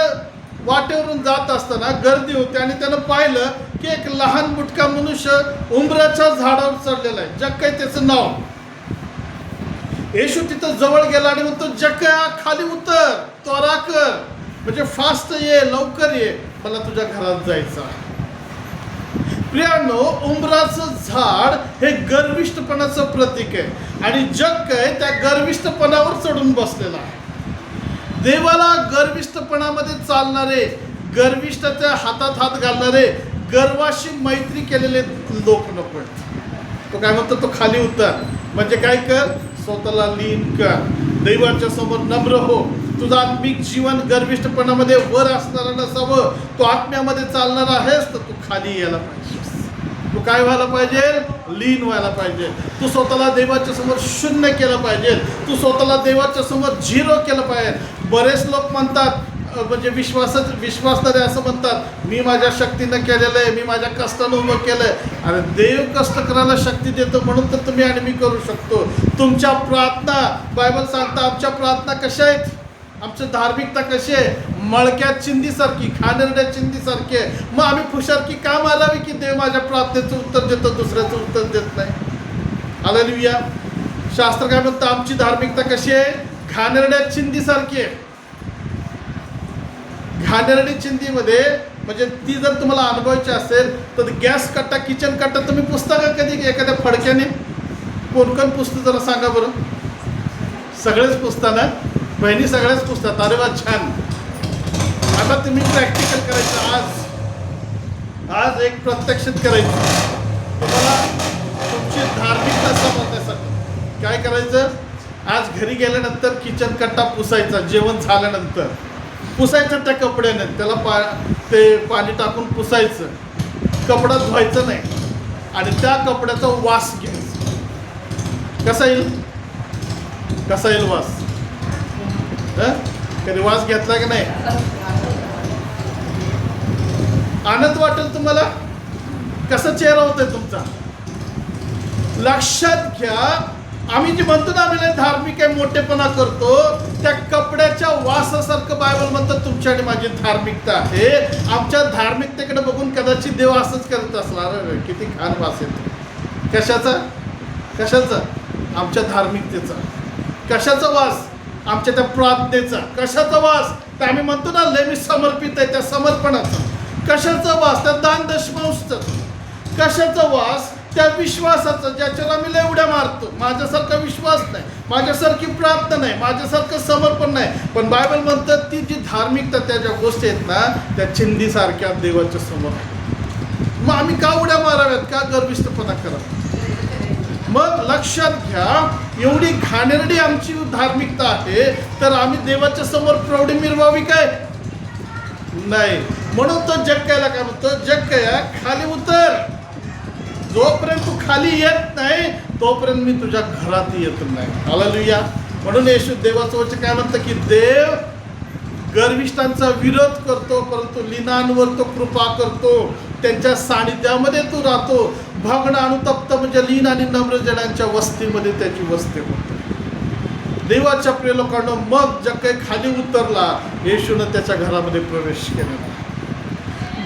वाटेवरून जात असताना गर्दी होती आणि त्यानं पाहिलं की एक लहान बुटका मनुष्य उंबराच्या झाडावर चढलेला आहे. जक्कय त्याचं नाव. येशू तिथं जवळ गेला आणि म्हणतो, जक्कया खाली उतर, त्वरा कर, म्हणजे फास्ट ये, लवकर ये, मला तुझ्या घरात जायचं आहे. प्रियानो, उंबराचं झाड हे गर्विष्ठपणाचं प्रतीक आहे आणि जक्कय त्या गर्विष्ठपणावर चढून बसलेला आहे. देवाला गर्विष्ठपणामध्ये चालणारे, गर्विष्ठाच्या हातात हात घालणारे, गर्वाशी मैत्री केलेले लोक नको आहेत. तो काय म्हणतो? तो खाली उतर, म्हणजे काय कर? स्वतःला लीन कर, दैवाच्या समोर नम्र हो. तुझं आत्मिक जीवन गर्विष्ठपणामध्ये वर असणारा नसावं. तू आत्म्यामध्ये चालणार आहेस तर तू खाली यायला पाहिजे. तू काय व्हायला पाहिजे? लीन व्हायला पाहिजे. तू स्वतःला देवाच्या समोर शून्य केलं पाहिजे. तू स्वतःला देवाच्या समोर झिरो केलं पाहिजे. बरेच लोक म्हणतात, म्हणजे विश्वासणारे असं म्हणतात, मी माझ्या शक्तीनं केलेलं आहे, मी माझ्या कष्टानं उभं केलं आहे. अरे देव कष्ट करायला शक्ती देतो म्हणून तर तुम्ही आणि मी करू शकतो. तुमच्या प्रार्थना, बायबल सांगता आमच्या प्रार्थना कशा आहेत? आमची धार्मिकता कशी आहे? मळक्यात चिंधीसारखी, खाणेरड्या चिंधीसारखी आहे. मग आम्ही फुशारकी का मारावी की देव माझ्या प्रार्थनेचं उत्तर देतो, दुसऱ्याचं उत्तर देत नाही? हालेलुया. शास्त्र काय म्हणतं? आमची धार्मिकता कशी आहे? घाणेरड्या चिंधीसारखी आहे. घाणेरडी चिंधीमध्ये, म्हणजे ती जर तुम्हाला अनुभवायची असेल तर गॅस कट्टा, किचन कट्टा तुम्ही पुसता का कधी एखाद्या फडक्याने? कोण कोण पुसतं जरा सांगा बरं. सगळेच पुसता ना? बहिणी सगळ्याच पुसतात. अरे वा, छान. आता तुम्ही प्रॅक्टिकल करायचं. आज एक प्रत्यक्षित करायचं. तुम्हाला तुमची धार्मिकता समजण्यासाठी काय करायचं? आज घरी गेल्यानंतर किचन कट्टा पुसायचा. जेवण झाल्यानंतर पुसायचं त्या कपड्याने, त्याला ते पाणी टाकून पुसायचं. कपडा धुवायचं नाही आणि त्या कपड्याचा वास घ्यायचा. कसा येईल वास? कधी वास घेतला की नाही? आनंद वाटेल तुम्हाला. कसा चेहरा होतोय तुमचा? लक्षात घ्या, आम्ही जे म्हणतो ना आम्ही धार्मिक आहे, मोठेपणा करतो, त्या कपड्याच्या वासासारखं बायबल म्हणतात तुमची आणि माझी धार्मिकता आहे. आमच्या धार्मिकतेकडे बघून कदाचित देव असंच करत असला, अरे किती घाण वास येतो. कशाचा? आमच्या धार्मिकतेचा. कशाचा वास? आमच्या त्या प्रार्थनेचा. कशाचा वास? तर आम्ही म्हणतो ना लय मी समर्पित आहे, त्या समर्पणाचा. कशाचा वास? त्या दान दशमांशचा. कशाचा वास? त्या विश्वासाचा, ज्याच्यावर आम्ही लय उड्या मारतो. माझ्यासारखा विश्वास नाही, माझ्यासारखी प्रार्थना नाही, माझ्यासारखं समर्पण नाही. पण बायबल म्हणतात ती जी धार्मिकता, त्या ज्या गोष्टी आहेत ना त्या चिंधीसारख्या देवाच्या समोर. मग आम्ही का उड्या माराव्यात? का गर्विष्ठपणा करावा? मग लक्षात घ्या, एवढी घाणेरडी आमची धार्मिकता आहे तर आम्ही देवाच्या समोर प्रौढी मिरवावी काय? नाही. म्हणून तो जक्कयाला काय म्हणतो? जक्कया खाली उतर. जोपर्यंत तू खाली येत नाही तोपर्यंत मी तुझ्या घरात येत नाही. हालेलुया. म्हणून येशू देवाचं वचन काय म्हणतं की देव गर्विष्ठांचा विरोध करतो परंतु लीनांवर तो कृपा करतो. त्यांच्या सानिध्यामध्ये तू राहतो. भग्न अनुतप्त म्हणजे लीन आणि नम्र जनांच्या वस्तीमध्ये त्याची वस्ती होते. देवाच्या प्रिय लोकांना, मग जक्कय खाली उतरला, येशूनं त्याच्या घरामध्ये प्रवेश केला.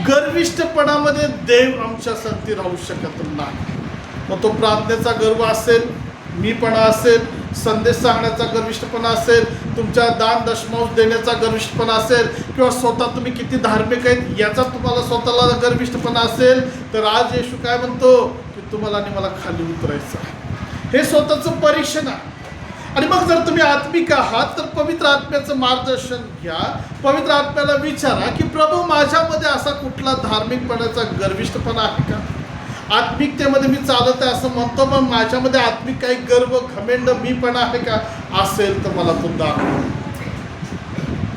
गर्विष्ठपणामध्ये देव आमच्या संगती राहू शकत नाही. मग तो प्रार्थनेचा गर्व असेल, मीपणा असेल, संदेश सांगण्याचा गर्विष्ठपणा असेल, तुमच्या दान दशमांश देण्याचा गर्विष्ठपणा असेल, किंवा स्वतः तुम्ही किती धार्मिक आहेत याचा तुम्हाला स्वतःला गर्विष्ठपणा असेल, तर आज येशू काय म्हणतो की तुम्हाला आणि मला खाली उतरायचं आहे. हे स्वतःचं परीक्षण आहे. आणि मग जर तुम्ही आत्मिक आहात तर पवित्र आत्म्याचं मार्गदर्शन घ्या. पवित्र आत्म्याला विचारा की प्रभू माझ्यामध्ये असा कुठला धार्मिकपणाचा गर्विष्ठपणा आहे का? आत्मिकतेमध्ये मी चालत आहे असं म्हणतो, पण माझ्यामध्ये आत्मिक काही गर्व, घमेंड, मीपणा आहे का? असेल तर मला तो दाखव.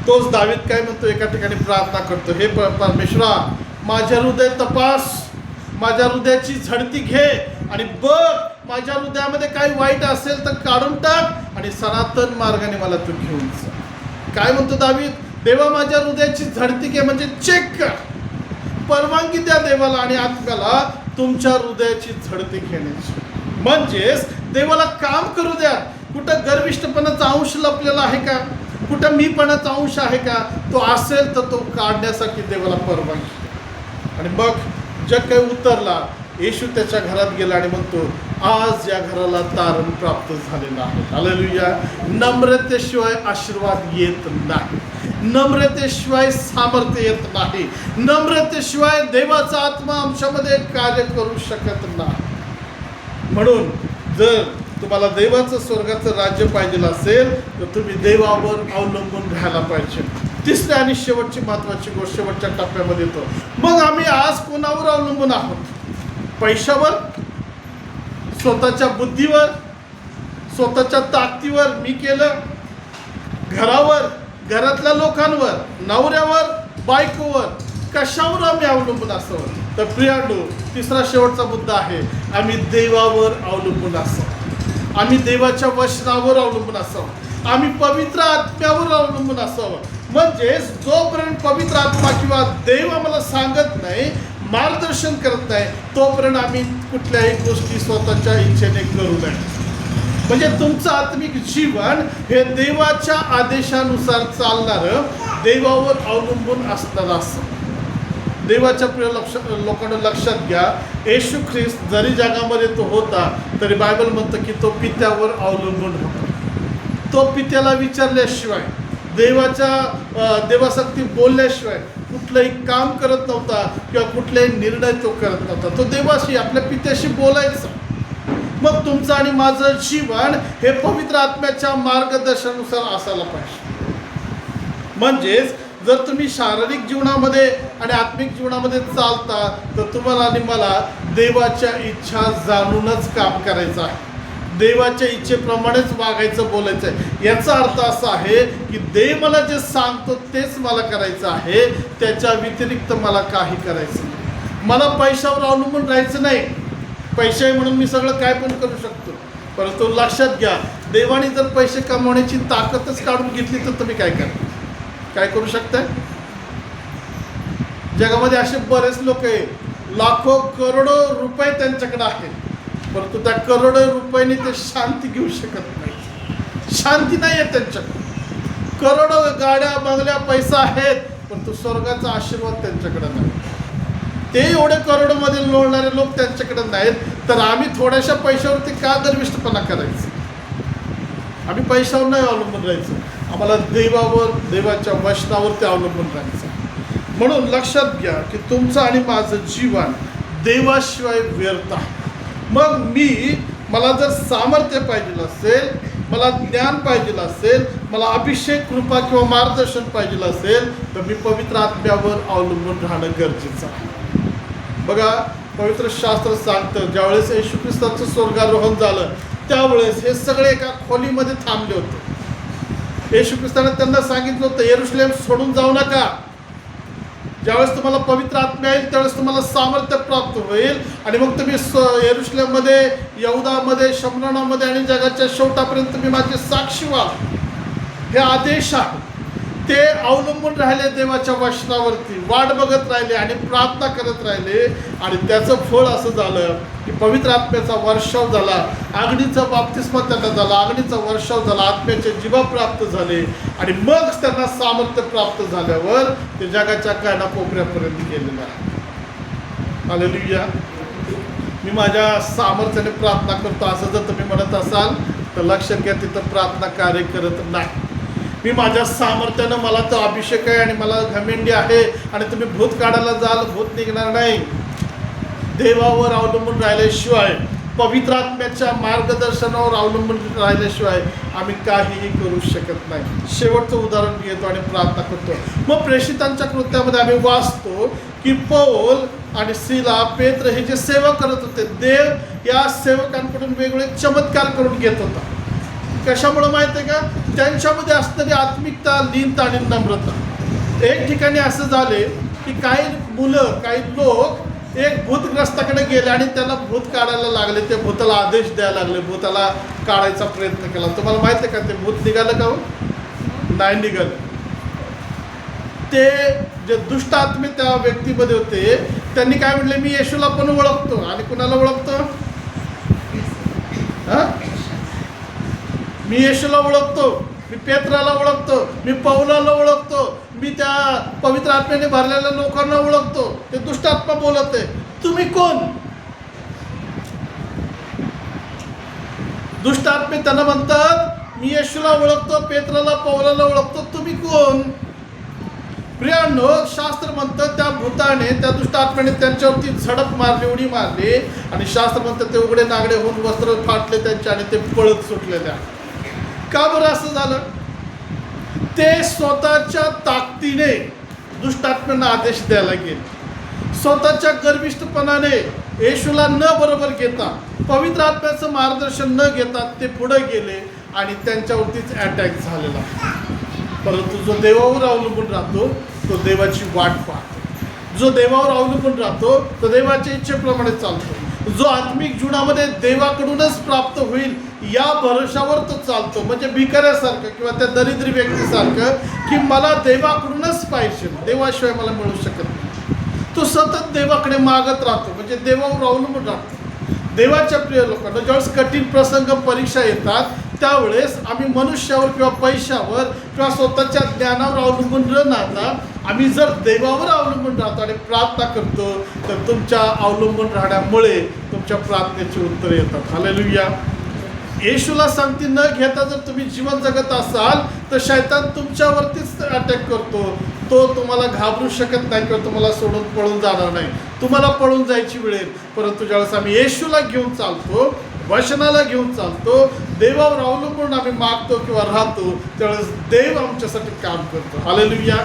तोच दावीद काय म्हणतो, एका ठिकाणी प्रार्थना करतो, हे परमेश्वरा, माझ्या हृदय तपास, माझ्या हृदयाची झडती घे आणि बघ माझ्या हृदयामध्ये काही वाईट असेल तर काढून टाक आणि सनातन मार्गाने मला तू घेऊन जा. काय म्हणतो दावीद? देवा, माझ्या हृदयाची झडती घे, म्हणजे चेक कर, परवानगी द्या देवाला आणि आत्म्याला तुमच्या हृदयाची झडती घेण्याची. म्हणजेच देवाला काम करू द्या. कुठं गर्विष्ठपणाचा अंश लपलेला आहे का? कुठं मीपणाचा अंश आहे का? तो असेल तर तो काढण्यासाठी देवाला परवानगी द्या. आणि मग जग काही उतरला, येशू त्याच्या घरात गेला आणि म्हणतो, आज या घराला तारण प्राप्त झालेलं आहे. हालेलुया. नम्रतेशिवाय आशीर्वाद येत नाही, नम्रतेशिवाय सामर्थ्य येत नाही, नम्रतेशिवाय देवाचा आत्मा आमच्यामध्ये कार्य करू शकत नाही. म्हणून जर तुम्हाला देवाचं स्वर्गाचं राज्य पाहिजे असेल तर तुम्ही देवावर अवलंबून राहायला पाहिजे. तिसरी आणि शेवटची महत्त्वाची गोष्ट शेवटच्या टप्प्यामध्ये येतो. मग आम्ही आज कोणावर अवलंबून आहोत? पैशावर, स्वतःच्या बुद्धीवर, स्वतःच्या ताकदीवर, मी केलं, घरावर, घरातल्या लोकांवर, नवऱ्यावर, बायकोवर, कशावर आम्ही अवलंबून असावं? तर प्रियांनो, तिसरा शेवटचा मुद्दा आहे, आम्ही देवावर अवलंबून असावं. आम्ही देवाच्या वचनावर अवलंबून असावं. आम्ही पवित्र आत्म्यावर अवलंबून असावं. म्हणजे जोपर्यंत पवित्र आत्मा किंवा देव आम्हाला सांगत नाही, मार्गदर्शन करत नाही, तोपर्यंत आम्ही कुठल्याही गोष्टी स्वतःच्या इच्छेने करू नये. म्हणजे तुमचं आत्मिक जीवन हे देवाच्या आदेशानुसार चालणारं, देवावर अवलंबून असणारं असं. देवाच्या प्रिय लोकांना लक्षात घ्या, येशू ख्रिस्त जरी जगामध्ये तो होता तरी बायबल म्हणतं की तो पित्यावर अवलंबून होता. तो पित्याला विचारल्याशिवाय, देवासाठी बोलल्याशिवाय कुठलंही काम करत नव्हता किंवा कुठलाही निर्णय तो करत नव्हता. तो देवाशी, आपल्या पित्याशी बोलायचा. मग तुमचं आणि माझं जीवन हे पवित्र आत्म्याच्या मार्गदर्शनानुसार असायला पाहिजे. म्हणजेच जर तुम्ही शारीरिक जीवनामध्ये आणि आत्मिक जीवनामध्ये चालता तर तुम्हाला आणि मला देवाच्या इच्छा जाणूनच काम करायचं आहे, देवाच्या इच्छेप्रमाणेच वागायचं, बोलायचं आहे. याचा अर्थ असा आहे की देव मला जे सांगतो तेच मला करायचं आहे, त्याच्या व्यतिरिक्त मला काही करायचं नाही. मला पैशावर अवलंबून राहायचं नाही. पैसे आहे म्हणून मी सगळं काय पण करू शकतो. परंतु लक्षात घ्या, देवाने जर पैसे कमवण्याची ताकदच काढून घेतली तर तुम्ही काय करू शकताय? जगामध्ये असे बरेच लोक आहे, लाखो करोडो रुपये त्यांच्याकडे आहेत, परंतु त्या करोडो रुपयाने ते शांती घेऊ शकत नाही. शांती नाही आहे त्यांच्याकडे. करोडो गाड्या, बंगल्या, पैसा आहेत, परंतु स्वर्गाचा आशीर्वाद त्यांच्याकडे नाही. ते एवढे करोडोमध्ये लोळणारे लोक त्यांच्याकडे नाहीत, तर आम्ही थोड्याशा पैशावरती का गर्विष्ठपणा करायचं? आम्ही पैशावर नाही अवलंबून राहायचं, आम्हाला देवावर, देवाच्या वचनावरती अवलंबून राहायचं. म्हणून लक्षात घ्या की तुमचं आणि माझं जीवन देवाशिवाय व्यर्थ आहे. मग मला जर सामर्थ्य पाहिजे असेल, मला ज्ञान पाहिजे असेल, मला अभिषेक, कृपा किंवा मार्गदर्शन पाहिजे असेल तर मी पवित्र आत्म्यावर अवलंबून राहणं गरजेचं आहे. बघा, पवित्र शास्त्र सांगतं, ज्यावेळेस येशू ख्रिस्ताचं स्वर्गारोहण झालं त्यावेळेस हे सगळे एका खोलीमध्ये थांबले होते. येशू ख्रिस्ताने त्यांना सांगितलं होतं, यरूशलेम सोडून जाऊ नका. ज्यावेळेस तुम्हाला पवित्र आत्मा येईल त्यावेळेस तुम्हाला सामर्थ्य प्राप्त होईल आणि मग तुम्ही यरूशलेममध्ये, यहुदामध्ये, शमरणामध्ये आणि जगाच्या शेवटापर्यंत तुम्ही माझे साक्षी व्हाल. हे आदेश आहे. ते अवलंबून राहिले देवाच्या वचनावरती, वाट बघत राहिले आणि प्रार्थना करत राहिले आणि त्याचं फळ असं झालं की पवित्र आत्म्याचा वर्षाव झाला, अग्नीचा बाप्तिस्मा त्यांना झाला, अग्नीचा वर्षाव झाला, आत्म्याचे जीवा प्राप्त झाले आणि मग त्यांना सामर्थ्य प्राप्त झाल्यावर ते जगाच्या कानाकोपऱ्यापर्यंत गेलेलं आहे. हालेलुया. मी माझ्या सामर्थ्याने प्रार्थना करतो असं जर तुम्ही म्हणत असाल तर लक्षात घ्या, तिथं प्रार्थना कार्य करत नाही. मी माझ्या सामर्थ्यानं, मला तो अभिषेक आहे आणि मला घमेंडी आहे आणि तुम्ही भूत काढायला जाल, भूत निघणार नाही. देवावर अवलंबून राहिल्याशिवाय, पवित्र आत्म्याच्या मार्गदर्शनावर अवलंबून राहिल्याशिवाय आम्ही काहीही करू शकत नाही. शेवटचं उदाहरण घेतो आणि प्रार्थना करतो. मग प्रेषितांच्या कृत्यामध्ये आम्ही वाचतो की पौल आणि स्त्रीला पेत्र हे जे सेवा करत होते, देव या सेवकांकडून वेगवेगळे चमत्कार करून घेत होता. कशामुळे माहिती आहे का? त्यांच्यामध्ये असणारी आत्मिकता, लीनता आणि नम्रता. एक ठिकाणी असं झाले की काही लोक एक भूतग्रस्ताकडे गेले आणि त्याला भूत काढायला लागले. ते भूताला आदेश द्यायला लागले, भूताला काढायचा प्रयत्न केला. तुम्हाला माहिती आहे का ते भूत निघालं का हो? नाही निघालं. ते जे दुष्ट आत्मे त्या व्यक्तीमध्ये होते त्यांनी काय म्हटले, मी येशूला पण ओळखतो. आणि कुणाला ओळखतो? मी येशूला ओळखतो, मी पेत्राला ओळखतो, मी पौलाला ओळखतो, मी त्या पवित्र आत्म्याने भरलेल्या लोकांना ओळखतो. ते दुष्ट आत्मा बोलत आहे. तुम्ही कोण? दुष्ट आत्मे त्यांना म्हणतात, मी येशूला ओळखतो, पेत्राला, पौलाला ओळखतो, तुम्ही कोण? प्रियांनो, शास्त्र म्हणतं त्या भूताने, त्या दुष्ट आत्म्याने त्यांच्यावरती झडप मारली, उडी मारली. आणि शास्त्र म्हणतं ते उघडे नागडे होऊन वस्त्र फाटले त्यांचे आणि ते पळत सुटलेले. का बरं असं झालं? ते स्वतःच्या ताकदीने दुष्टात्म्यांना आदेश द्यायला गेले. स्वतःच्या गर्विष्ठपणाने येशूला न बरोबर घेता, पवित्र आत्म्याचं मार्गदर्शन न घेता ते पुढे गेले आणि त्यांच्यावरतीच अटॅक झालेला. परंतु जो देवावर अवलंबून राहतो तो देवाची वाट पाहतो. जो देवावर अवलंबून राहतो तो देवाच्या इच्छेप्रमाणे चालतो. जो आत्मिक जीवनामध्ये देवाकडूनच प्राप्त होईल या भरोशावर तो चालतो. म्हणजे भिकाऱ्यासारखं किंवा त्या दरिद्री व्यक्तीसारखं की मला देवाकडूनच पाहिजे, देवाशिवाय मला मिळू शकत नाही. तो सतत देवाकडे मागत राहतो, म्हणजे देवावर अवलंबून राहतो. देवाच्या प्रिय लोकांना ज्यावेळेस कठीण प्रसंग, परीक्षा येतात त्यावेळेस आम्ही मनुष्यावर किंवा पैशावर किंवा स्वतःच्या ज्ञानावर अवलंबून न राहता आम्ही जर देवावर अवलंबून राहतो आणि प्रार्थना करतो तर तुमच्या अवलंबून राहण्यामुळे तुमच्या प्रार्थनेची उत्तरे येतात. हालेलुया. येशूला सांगती न घेता जर तुम्ही जीवन जगत असाल तर शैतान तुमच्यावरतीच अटॅक करतो. तो तुम्हाला घाबरू शकत नाही किंवा तुम्हाला सोडून पळून जाणार नाही. तुम्हाला पळून जायची वेळ येईल. परंतु ज्यावेळेस आम्ही येशूला घेऊन चालतो, वचनाला घेऊन चालतो, देवावर अवलंबून आम्ही मागतो किंवा राहतो, त्यावेळेस देव आमच्यासाठी काम करतो. Hallelujah,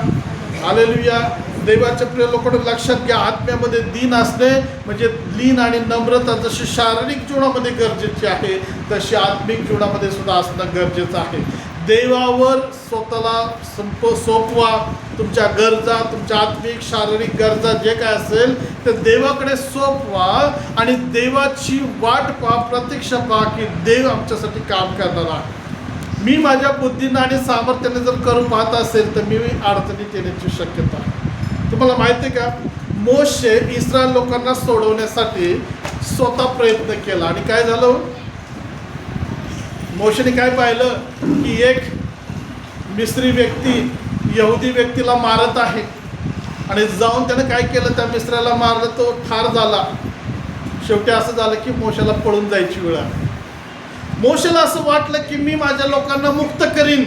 hallelujah. देवाच्या प्रिय लोकांना लक्षात घ्या, आत्म्यामध्ये दीन असणे म्हणजे लीन आणि नम्रता जशी शारीरिक जीवनामध्ये गरजेची आहे तशी आत्मिक जीवनामध्ये सुद्धा असणं गरजेचं आहे. देवावर स्वतःला सोपवा. तुमच्या गरजा, तुमच्या आत्मिक शारीरिक गरजा जे काय असेल ते देवाकडे सोपवा आणि देवाची वाट पहा, प्रतीक्षा पहा की देव आमच्यासाठी काम करणार आहे. मी माझ्या बुद्धीनं आणि सामर्थ्याने जर करून पाहत असेल तर मी अडचणीत येण्याची शक्यता आहे. तुम्हाला माहिती आहे का, मोशे इस्रायल लोकांना सोडवण्यासाठी स्वतः प्रयत्न केला आणि काय झालं? मोशेने काय पाहिलं की एक मिस्री व्यक्ती यहुदी व्यक्तीला मारत आहे आणि जाऊन त्याने काय केलं, त्या मिस्राला मारलं, तो ठार झाला. शेवटी असं झालं की मोशेला पळून जायची वेळ आली. मोशेला असं वाटलं की मी माझ्या लोकांना मुक्त करीन.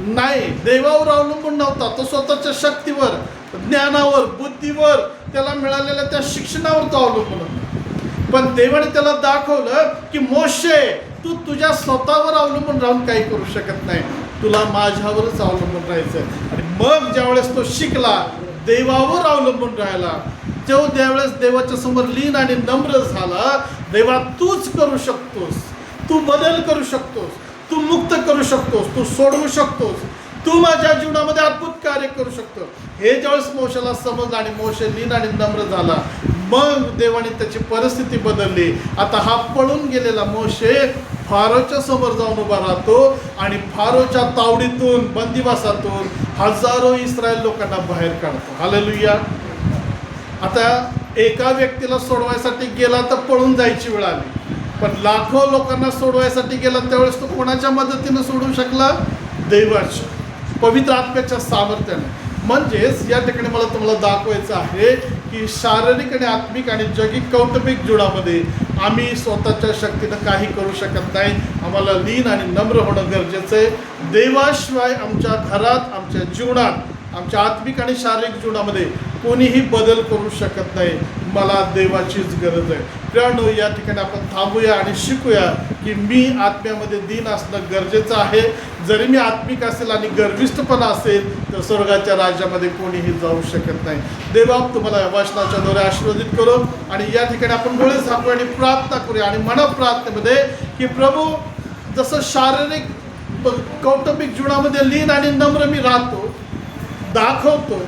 नाही, देवावर अवलंबून नव्हता तो. स्वतःच्या शक्तीवर, ज्ञानावर, बुद्धीवर, त्याला मिळालेल्या त्या शिक्षणावर तो अवलंबून होता. पण देवाने त्याला दाखवलं की मोशे, तू तुझ्या स्वतःवर अवलंबून राहून काही करू शकत नाही, तुला माझ्यावरच अवलंबून राहायचं. आणि मग ज्यावेळेस तो शिकला देवावर अवलंबून राहायला, तेव्हा त्यावेळेस देवाच्या समोर लीन आणि नम्र झाला. देवा, तूच करू शकतोस, तू बदल करू शकतोस, तू मुक्त करू शकतोस, तू सोडवू शकतोस, तू माझ्या जीवनामध्ये अद्भुत कार्य करू शकतो. हे ज्यावेळेस मोशेला समजलं आणि मोशे लीन आणि नम्र झाला, मग देवाने त्याची परिस्थिती बदलली. आता हा पळून गेलेला मोशे फारोच्या समोर जाऊन उभा राहतो आणि फारोच्या तावडीतून, बंदिवासातून हजारो इस्रायल लोकांना बाहेर काढतो. हालेलुया. आता एका व्यक्तीला सोडवायसाठी गेला तर पळून जायची वेळ आली, पण लाखो लोकांना सोडवायसाठी गेला त्यावेळेस तो कोणाच्या मदतीनं सोडवू शकला? देवाच्या पवित्र आत्म्याच्या सामर्थ्याने. म्हणजेच या ठिकाणी मला तुम्हाला दाखवायचं आहे की शारीरिक आणि आत्मिक आणि जगिक कौटुंबिक जीवनामध्ये आम्ही स्वतःच्या शक्तीनं काही करू शकत नाही. आम्हाला लीन आणि नम्र होणं गरजेचं आहे. देवाशिवाय आमच्या घरात, आमच्या जीवनात, आमच्या आत्मिक आणि शारीरिक जीवनामध्ये कोणीही बदल करू शकत नाही. मला देवाचीच गरज आहे. प्रियांनो, या ठिकाणी आपण थांबूया आणि शिकूया की मी आत्म्यामध्ये दीन असणं गरजेचं आहे. जरी मी आत्मिक असेल आणि गर्विष्ठपणा असेल तर स्वर्गाच्या राज्यामध्ये कोणीही जाऊ शकत नाही. देवा तुम्हाला या वचनाच्या द्वारे आशीर्वादित करू आणि या ठिकाणी आपण डोळे झाकू आणि प्रार्थना करूया आणि मन प्रार्थनेमध्ये की प्रभू जसं शारीरिक कौटुंबिक जीवनामध्ये लीन आणि नम्र मी राहतो दाखवतो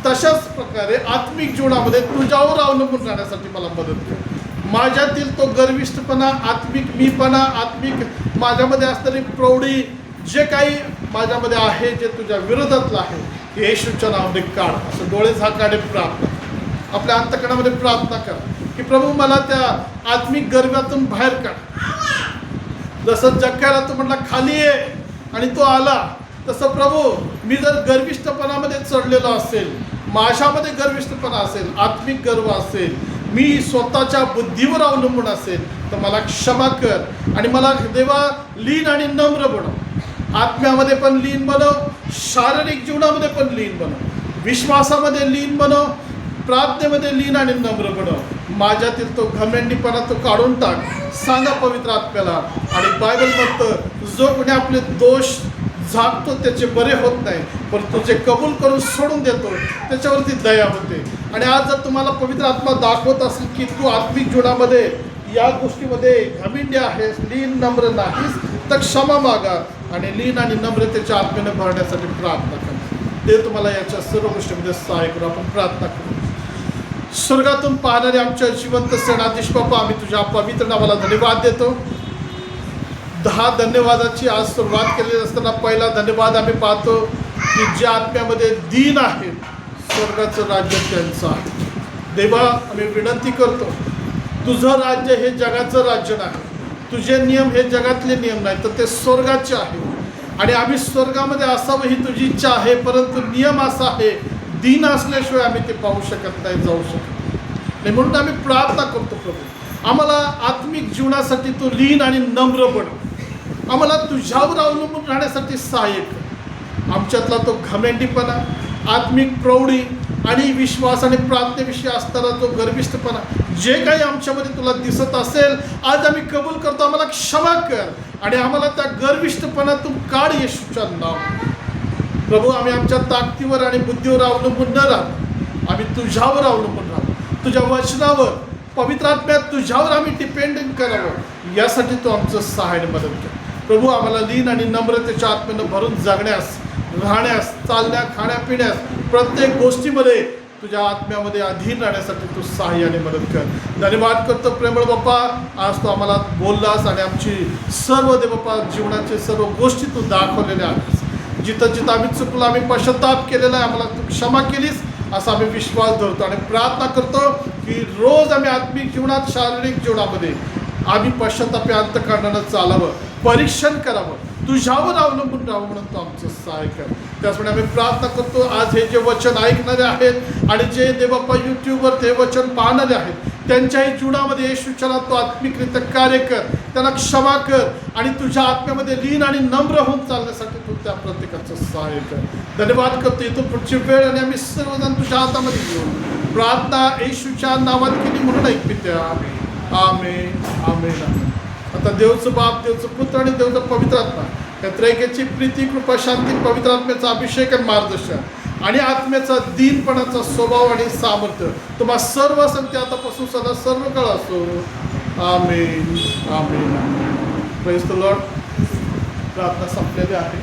तशाच प्रकारे आत्मिक जीवनामध्ये तुझ्यावर अवलंबून राहण्यासाठी मला मदत कर. माझ्यातील तो गर्विष्ठपणा आत्मिक मीपणा आत्मिक माझ्यामध्ये असणारी प्रौढी जे काही माझ्यामध्ये आहे जे तुझ्या विरोधातलं आहे येशूच्या नावाने काढ. असं डोळे झाकाने प्रार्थना आपल्या अंतःकरणामध्ये प्रार्थना कर की प्रभू मला त्या आत्मिक गर्वातून बाहेर काढ. जसं जक्क्याला तू म्हटला खाली ये आणि तो आला तसं प्रभू मी जर गर्विष्ठपणामध्ये चढलेलो असेल माझ्यामध्ये गर्विष्ठपणा असेल आत्मिक गर्व असेल मी स्वतःच्या बुद्धीवर अवलंबून असेल तर मला क्षमा कर आणि मला देवा लीन आणि नम्र बनव. आत्म्यामध्ये पण लीन बनव शारीरिक जीवनामध्ये पण लीन बनव विश्वासामध्ये लीन बनव प्रार्थनेमध्ये लीन आणि नम्र बनव. माझ्यातील तो घमेंडीपणा तो काढून टाक. सांगा पवित्र आत्म्याला आणि बायबल म्हणतं जो कोणी आपले दोष झाकतो त्याचे बरे होत नाही परंतु जे कबूल करून सोडून देतो त्याच्यावरती दया होते. आणि आज जर तुम्हाला पवित्र आत्मा दाखवत असेल की तू आत्मिक जीवनामध्ये या गोष्टीमध्ये घमिंडी आहेस लीन नम्र नाहीस तर क्षमा मागा आणि लीन आणि नम्रतेच्या आत्म्याने भरण्यासाठी प्रार्थना करा. ते तुम्हाला याच्या सर्व गोष्टीमध्ये सहाय्य करू. आपण प्रार्थना करू. स्वर्गातून पाहणारे आमच्या जिवंत सेनाधीश बाप्पा आम्ही तुझ्या पवित्र नावाला धन्यवाद देतो. 10 धन्यवादाची आज सुरुवात केलेली असताना पहिला धन्यवाद आम्ही पाहतो की ज्या आत्म्यामध्ये दीन आहेत स्वर्गाचं राज्य त्यांचं आहे. देवा आम्ही विनंती करतो तुझं राज्य हे जगाचं राज्य नाही तुझे नियम हे जगातले नियम नाही तर ते स्वर्गाचे आहे आणि आम्ही स्वर्गामध्ये असावं ही तुझी इच्छा आहे परंतु नियम असा आहे दीन असल्याशिवाय आम्ही ते पाहू शकत नाही जाऊ शकत नाही. म्हणून आम्ही प्रार्थना करतो प्रभू आम्हाला आत्मिक जीवनासाठी तू लीन आणि नम्र बनव. आम्हाला तुझ्यावर अवलंबून राहण्यासाठी सहाय्य कर. आमच्यातला तो घमेंडीपणा आत्मिक प्रौढी आणि विश्वास आणि प्रार्थनेविषयी असताना तो गर्विष्ठपणा जे काही आमच्यामध्ये तुला दिसत असेल आज आम्ही कबूल करतो. आम्हाला क्षमा कर आणि आम्हाला त्या गर्विष्ठपणातून काढ येशूच्या नाव. प्रभू आम्ही आमच्या ताकदीवर आणि बुद्धीवर अवलंबून न राहतो आम्ही तुझ्यावर अवलंबून राहतो तुझ्या वचनावर पवित्र आत्म्यात तुझ्यावर आम्ही डिपेंडेंट करावं यासाठी तू आमचं सहाय्य मदत कर. प्रभू आम्हाला लीन आणि नम्रतेच्या आत्म्यानं भरून जगण्यास राहण्यास चालण्या खाण्यापिण्यास प्रत्येक गोष्टीमध्ये तुझ्या आत्म्यामध्ये अधीन राहण्यासाठी तू सहाय्याने मदत कर. धन्यवाद करतो प्रेमळ बाप्पा आज तू आम्हाला बोललास आणि आमची सर्व दे बाप्पा जीवनाचे सर्व गोष्टी तू दाखवलेल्या आहेस. जिथं जिथं आम्ही चुकलो आम्ही पश्चाताप केलेला आहे आम्हाला तू क्षमा केलीस असा आम्ही विश्वास धरतो आणि प्रार्थना करतो की रोज आम्ही आत्मिक जीवनात शारीरिक जीवनामध्ये आम्ही पश्चातापी अंतःकरणानं चालावं परीक्षण करावं तुझ्यावर अवलंबून राहावं म्हणून तू आमचं सहाय्य कर. त्याचमुळे आम्ही प्रार्थना करतो आज हे जे वचन ऐकणारे आहेत आणि जे देवबाप्पा यूट्यूबवर ते वचन पाहणारे आहेत त्यांच्याही जीवनामध्ये येशूच्या तो आत्मिकरित्या कार्य कर त्यांना क्षमा कर आणि तुझ्या आत्म्यामध्ये लीन आणि नम्र होऊन चालण्यासाठी तू त्या प्रत्येकाचं सहाय्य कर. धन्यवाद करतो. इथून पुढची वेळ आणि आम्ही सर्वजण तुझ्या हातामध्ये घेऊन प्रार्थना येशूच्या नावात केली म्हणून ऐकत्या. आमेन आमेन आमेन. आता देवचं बाप देवचं पुत्र आणि देवचं पवित्र आत्मा या त्रैकाची प्रीती कृपा शांती पवित्र आत्म्याचा अभिषेक आणि मार्गदर्शन आणि आत्म्याचा दीनपणाचा स्वभाव आणि सामर्थ्य तुम्हा सर्व संगती आतापासून सदा सर्व काळ असो. Amen amen. Praise the Lord. प्रार्थना संपलेली आहे.